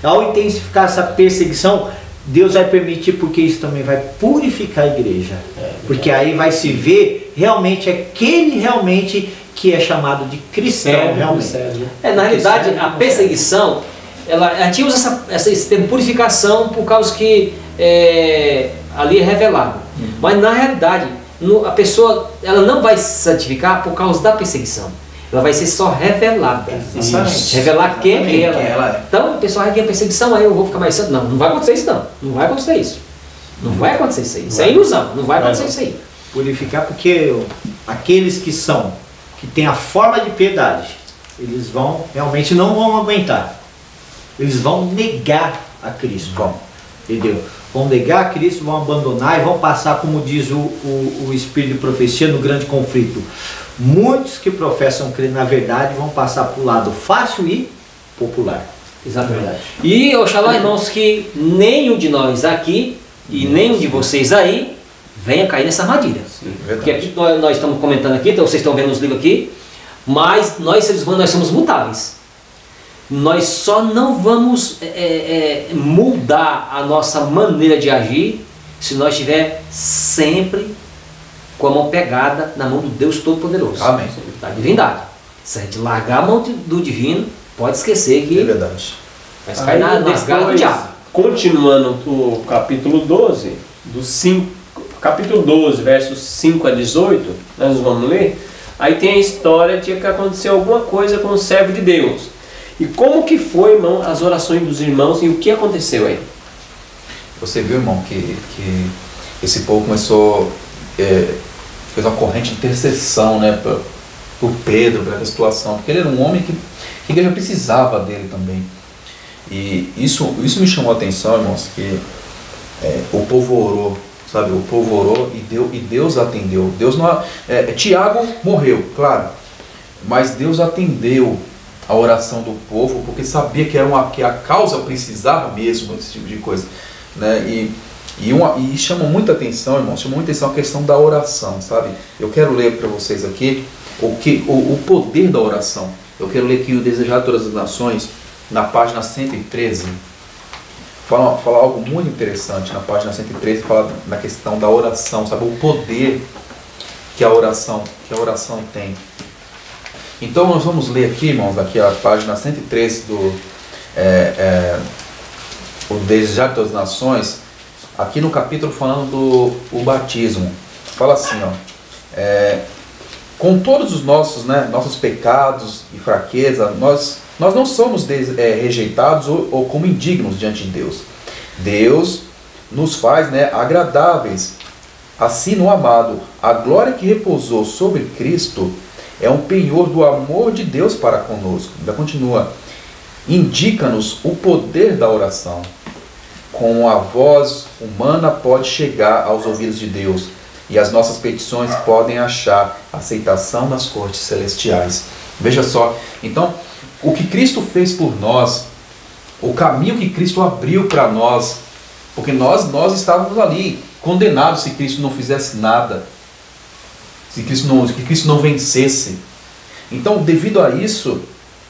Ao intensificar essa perseguição, Deus vai permitir, porque isso também vai purificar a igreja. Porque aí vai se ver realmente aquele que é chamado de cristão. Na realidade, a perseguição, a gente usa esse termo purificação por causa que ali é revelado. Mas na realidade, a pessoa ela não vai se santificar por causa da perseguição. Ela vai ser só revelada. Revelar quem ela é. Então, o pessoal vai ter perseguição, aí eu vou ficar mais santo. Não vai acontecer isso não. Não vai acontecer isso. Não vai acontecer isso aí. Isso é ilusão. Não vai acontecer isso aí. Purificar porque aqueles que têm a forma de piedade, eles realmente não vão aguentar. Eles vão negar a Cristo. Entendeu? Vão negar a Cristo, vão abandonar e vão passar, como diz o Espírito de Profecia, no grande conflito. Muitos que professam crer na verdade vão passar para o lado fácil e popular. Exatamente. E oxalá, irmãos, que nenhum de nós aqui e nenhum de vocês aí venha cair nessa armadilha. Porque aqui nós estamos comentando aqui, então vocês estão vendo os livros aqui, mas nós seres humanos nós somos mutáveis. Nós só não vamos mudar a nossa maneira de agir se nós estiver sempre com a mão pegada na mão do Deus Todo-Poderoso. Amém. Da divindade. Se a gente largar a mão do divino, pode esquecer que verdade. vai cair nas garras do diabo. Continuando o capítulo 12, capítulo 12, versos 5 a 18, nós vamos ler. Aí tem a história de que aconteceu alguma coisa com o servo de Deus. E como que foi, irmão, as orações dos irmãos e o que aconteceu aí? Você viu, irmão, que esse povo começou, fez uma corrente de intercessão, né, por Pedro, para essa situação, porque ele era um homem que a igreja precisava dele também. E isso me chamou a atenção, irmãos, que o povo orou, sabe, o povo orou e Deus atendeu. Deus não, Tiago morreu, claro, mas Deus atendeu a oração do povo, porque sabia que a causa precisava mesmo desse tipo de coisa, né? E chama muita atenção, irmão, chamou muita atenção a questão da oração, sabe? Eu quero ler para vocês aqui o poder da oração. Eu quero ler aqui o Desejado de Todas as Nações, na página 113, fala algo muito interessante. Na página 113 fala na questão da oração, sabe? O poder que a oração tem. Então nós vamos ler aqui, irmãos, aqui a página 113 do o Desejado de Todas as Nações, aqui no capítulo falando do batismo. Fala assim, ó, com todos os nossos pecados e fraqueza, nós não somos rejeitados ou como indignos diante de Deus. Deus nos faz, né, agradáveis. Assim, no amado, a glória que repousou sobre Cristo é um penhor do amor de Deus para conosco. Ainda continua. Indica-nos o poder da oração. Com a voz humana pode chegar aos ouvidos de Deus, e as nossas petições podem achar aceitação nas cortes celestiais. Veja só, então, o que Cristo fez por nós, o caminho que Cristo abriu para nós, porque nós estávamos ali condenados se Cristo não fizesse nada, se Cristo não vencesse. Então, devido a isso,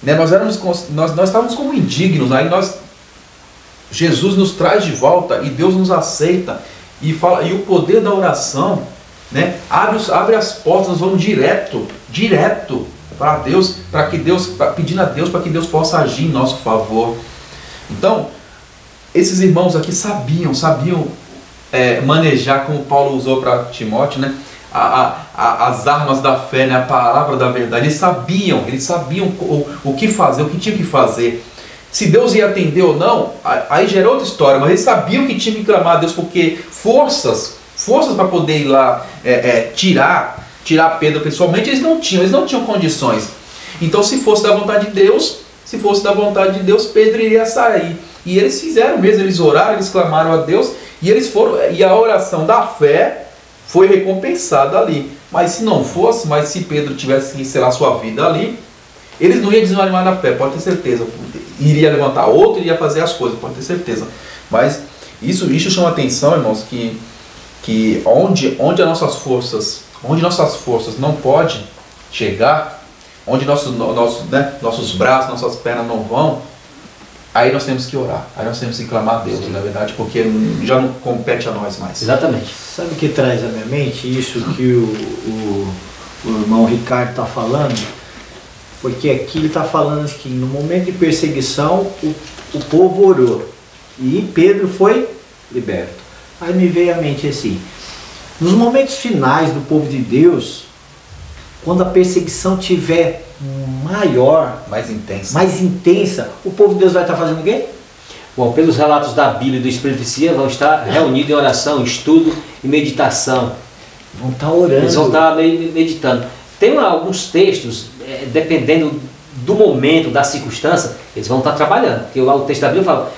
né, nós estávamos como indignos. Aí Jesus nos traz de volta e Deus nos aceita e o poder da oração, né, abre as portas. Nós vamos direto para Deus, pedindo a Deus para que Deus possa agir em nosso favor. Então, esses irmãos aqui sabiam manejar, como Paulo usou para Timóteo, né, as armas da fé, né, a palavra da verdade. Eles sabiam o que fazer, o que tinha que fazer. Se Deus ia atender ou não, aí já era outra história, mas eles sabiam que tinha que clamar a Deus, porque forças para poder ir lá tirar Pedro pessoalmente, eles não tinham condições. Então, se fosse da vontade de Deus, Pedro iria sair. E eles fizeram mesmo, eles oraram, eles clamaram a Deus, e a oração da fé foi recompensada ali. Mas se não fosse, se Pedro tivesse que encerrar sua vida ali, eles não iam desanimar na fé, pode ter certeza. Iria levantar outro, iria fazer as coisas, pode ter certeza. Mas isso chama atenção, irmãos, que onde nossas forças não podem chegar, onde nossos braços, nossas pernas não vão, aí nós temos que orar, aí nós temos que clamar a Deus, na verdade, porque já não compete a nós mais. Exatamente. Sabe o que traz à minha mente isso que o irmão Ricardo está falando? Porque aqui ele está falando que no momento de perseguição o povo orou e Pedro foi liberto. Aí me veio à mente assim, nos momentos finais do povo de Deus, quando a perseguição tiver maior, mais intensa, o povo de Deus vai estar fazendo o quê? Bom, pelos relatos da Bíblia e do Espírito de Profecia, vão estar reunidos em oração, estudo e meditação. Vão estar orando. Eles vão estar meditando. Tem alguns textos, dependendo do momento, da circunstância, eles vão estar trabalhando. Porque lá o texto da Bíblia fala,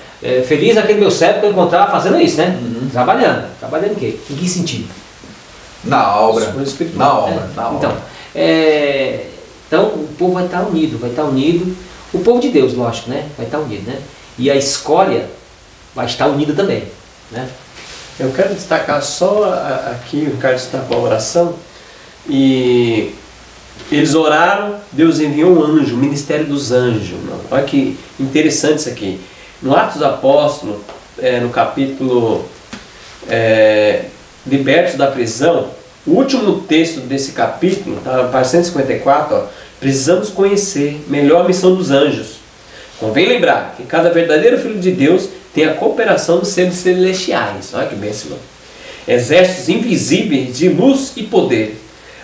feliz aquele meu servo que eu encontrar fazendo isso, né? Uhum. Trabalhando. Trabalhando em quê? Em que sentido? Na obra. Na obra. Então o povo vai estar unido. O povo de Deus, lógico, né? Vai estar unido, né? E a escória vai estar unida também, né? Eu quero destacar só aqui, o Ricardo destacou a oração, e eles oraram, Deus enviou um anjo, o ministério dos anjos. Olha que interessante isso aqui. No Atos dos Apóstolos, no capítulo Libertos da Prisão, o último texto desse capítulo, na página 154, precisamos conhecer melhor a missão dos anjos. Convém lembrar que cada verdadeiro filho de Deus tem a cooperação dos seres celestiais. Olha que bênção. Exércitos invisíveis de luz e poder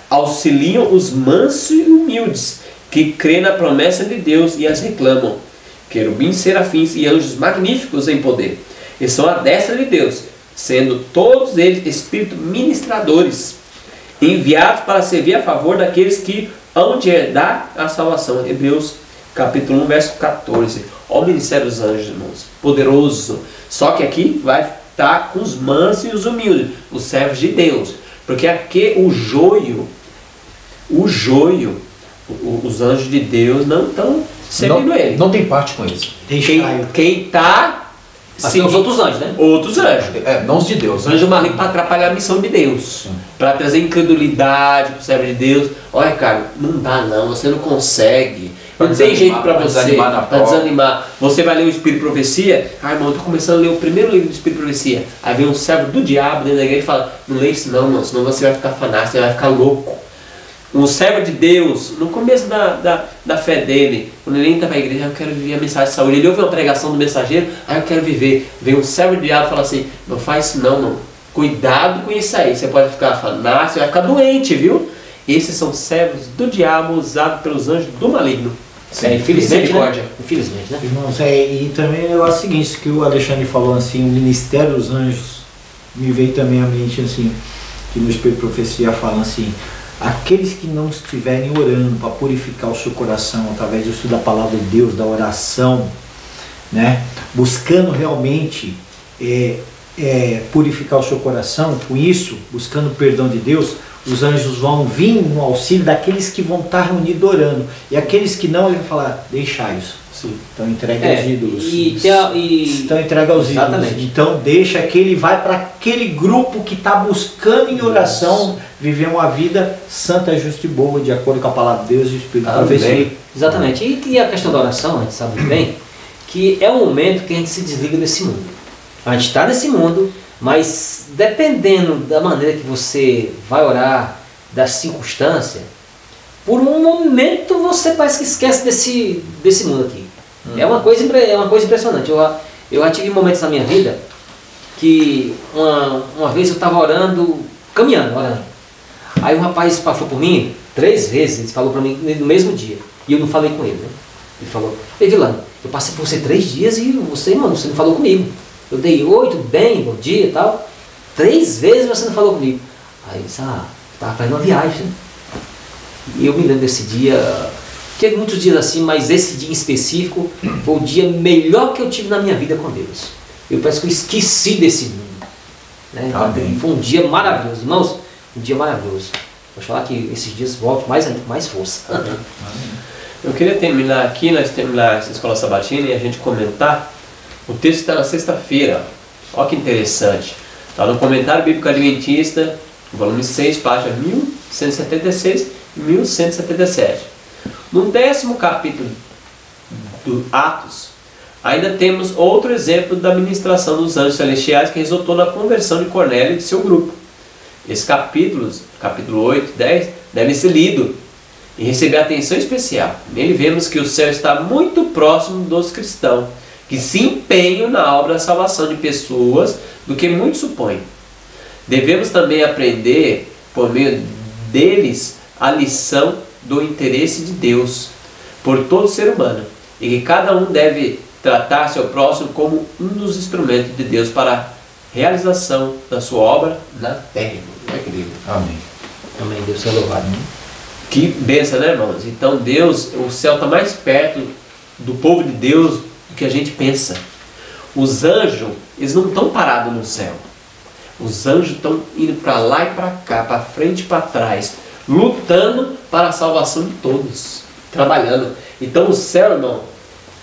auxiliam os mansos e humildes que creem na promessa de Deus e as reclamam. Querubins, serafins e anjos magníficos em poder. E são a destra de Deus, sendo todos eles espíritos ministradores, enviados para servir a favor daqueles que hão de herdar a salvação. Hebreus capítulo 1, verso 14. Olha o ministério dos anjos, irmãos. Poderoso. Só que aqui vai estar com os mansos e os humildes, os servos de Deus. Porque aqui o joio, os anjos de Deus não estão servindo ele. Não tem parte com isso. Quem está... Sim, os outros anjos, né? Outros anjos. Não os de Deus. Os anjos malignos para atrapalhar a missão de Deus. Para trazer incredulidade para o servo de Deus. Olha, cara, não dá não, você não consegue. Não tem jeito para você. Para desanimar. Você vai ler o Espírito de Profecia. Ah, irmão, eu estou começando a ler o primeiro livro do Espírito de Profecia. Aí vem um servo do diabo dentro da igreja e fala, não lê isso não, irmão, senão você vai ficar fanático, você vai ficar louco. Um servo de Deus, no começo da fé dele, quando ele entra para a igreja, eu quero viver a mensagem de saúde. Ele ouve uma pregação do mensageiro, eu quero viver. Vem um servo de diabo e fala assim, não faz isso não, não. Cuidado com isso aí, você pode ficar fanático, você vai ficar doente, viu? Esses são servos do diabo usados pelos anjos do maligno. Sim, infelizmente, misericórdia. né? Infelizmente, né? Irmãos, e também é o seguinte, que o Alexandre falou assim, o ministério dos anjos, me veio também à mente assim, que no Espírito de Profecia fala assim, aqueles que não estiverem orando para purificar o seu coração, através do estudo da palavra de Deus, da oração, né, buscando realmente purificar o seu coração, com isso, buscando o perdão de Deus, os anjos vão vir no auxílio daqueles que vão estar reunidos orando. E aqueles que não, ele vai falar, deixai isso. Sim. Então entregue aos ídolos. Então entrega aos ídolos. Exatamente. Então deixa que ele vai para aquele grupo que está buscando em oração viver uma vida santa, justa e boa, de acordo com a palavra de Deus e o Espírito da profecia. Exatamente. E a questão da oração, a gente sabe muito bem, que é um momento que a gente se desliga desse mundo. A gente está nesse mundo, mas dependendo da maneira que você vai orar, da circunstância, por um momento você parece que esquece desse mundo aqui. É uma coisa impressionante. Eu já tive momentos na minha vida que uma vez eu estava orando, caminhando, orando. Aí um rapaz passou por mim 3 vezes, ele falou para mim no mesmo dia. E eu não falei com ele, né? Ele falou, ei Vilano, eu passei por você 3 dias e você, mano, você não falou comigo. Eu dei oi, tudo bem, bom dia e tal. 3 vezes você não falou comigo. Aí eu disse, estava fazendo uma viagem. E eu me lembro desse dia, teve muitos dias assim, mas esse dia em específico foi o dia melhor que eu tive na minha vida com Deus. Eu parece que eu esqueci desse mundo. Né? Foi um dia maravilhoso, irmãos, um dia maravilhoso. Vou falar que esses dias voltam com mais força. Amém. Eu queria terminar aqui, nós terminar essa escola sabatina e a gente comentar. O texto está na sexta-feira. Olha que interessante. Está no Comentário Bíblico Adventista, volume 6, página 1176 e 1177. No 10º capítulo do Atos, ainda temos outro exemplo da ministração dos anjos celestiais que resultou na conversão de Cornélio e de seu grupo. Esses capítulos, capítulo 8 e 10, devem ser lidos e receber atenção especial. Nele vemos que o céu está muito próximo dos cristãos, que se empenham na obra da salvação de pessoas do que muitos supõem. Devemos também aprender, por meio deles, a lição do interesse de Deus por todo ser humano, e que cada um deve tratar seu próximo como um dos instrumentos de Deus para a realização da sua obra na terra. Não é, querido? Amém. Amém, Deus seja louvado. Que bênção, né, irmãos? Então Deus, o céu está mais perto do povo de Deus do que a gente pensa. Os anjos, eles não estão parados no céu. Os anjos estão indo para lá e para cá, para frente e para trás, lutando para a salvação de todos, trabalhando. Então o céu, irmão,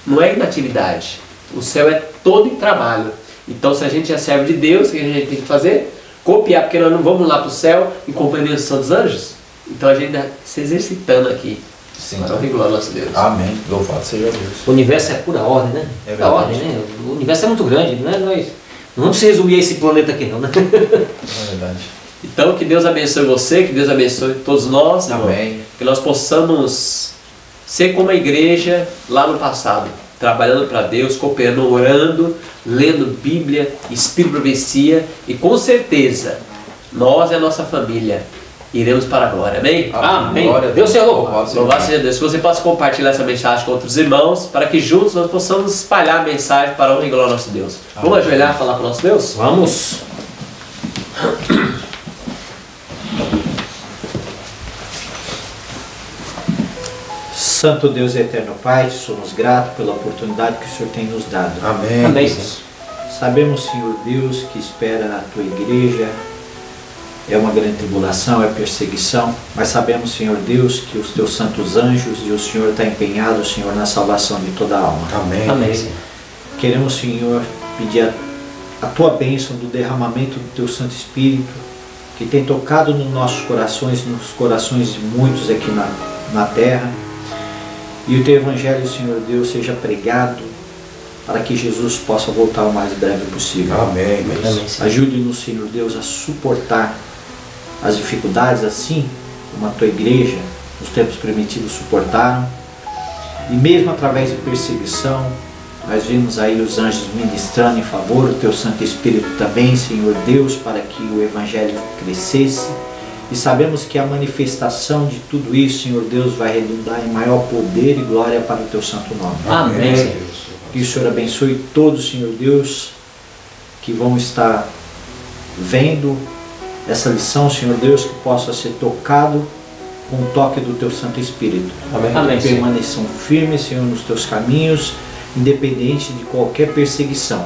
não é inatividade. O céu é todo em trabalho. Então se a gente é servo de Deus, o que a gente tem que fazer? Copiar, porque nós não vamos lá para o céu em companhia dos santos anjos. Então a gente está se exercitando aqui. Sim. Para glória ao nosso Deus. Amém. Louvado seja Deus. O universo é pura ordem, né? É Pura verdade. ordem, né? O universo é muito grande, né? Nós não vamos se resumir a esse planeta aqui não, né? É verdade. Então que Deus abençoe você, que Deus abençoe todos nós. Irmão. Amém. Que nós possamos ser como a igreja lá no passado, trabalhando para Deus, cooperando, orando, lendo Bíblia, Espírito de Profecia, e com certeza nós e a nossa família iremos para a glória. Amém? Amém. Glória a Deus seja louvado. Louvado seja Deus. Que você possa compartilhar essa mensagem com outros irmãos, para que juntos nós possamos espalhar a mensagem para a honra e glória ao nosso Deus. Amém. Vamos ajoelhar e falar para o nosso Deus? Vamos. Santo Deus e eterno Pai, somos gratos pela oportunidade que o Senhor tem nos dado. Amém. Amém, Senhor. Sabemos, Senhor Deus, que espera a Tua igreja é uma grande tribulação, é perseguição, mas sabemos, Senhor Deus, que os Teus santos anjos e o Senhor está empenhado, Senhor, na salvação de toda a alma. Amém. Amém, Senhor. Queremos, Senhor, pedir a Tua bênção do derramamento do Teu Santo Espírito, que tem tocado nos nossos corações, nos corações de muitos aqui na terra, e o Teu Evangelho, Senhor Deus, seja pregado para que Jesus possa voltar o mais breve possível. Amém. Amém, Senhor. Ajude-nos, Senhor Deus, a suportar as dificuldades assim como a Tua igreja nos tempos primitivos suportaram. E mesmo através de perseguição, nós vimos aí os anjos ministrando em favor, o Teu Santo Espírito também, Senhor Deus, para que o Evangelho crescesse E sabemos que a manifestação de tudo isso, Senhor Deus, vai redundar em maior poder e glória para o Teu santo nome. Amém, Senhor. Que o Senhor abençoe todos, Senhor Deus, que vão estar vendo essa lição, Senhor Deus, que possa ser tocado com o toque do Teu Santo Espírito. Amém, Senhor. Permaneçam firmes, Senhor, nos Teus caminhos, independente de qualquer perseguição.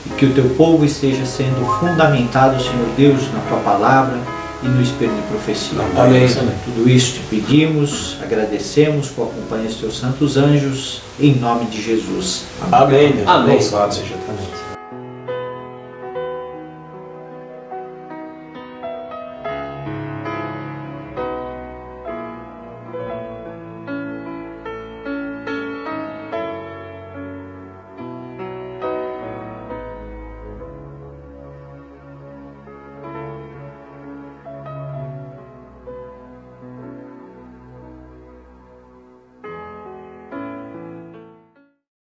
E que o Teu povo esteja sendo fundamentado, Senhor Deus, na Tua palavra e no espírito de profecia. Amém. Tudo isso te pedimos, agradecemos por acompanhar os Teus santos anjos, em nome de Jesus. Amém. Amém. Louvado seja Deus.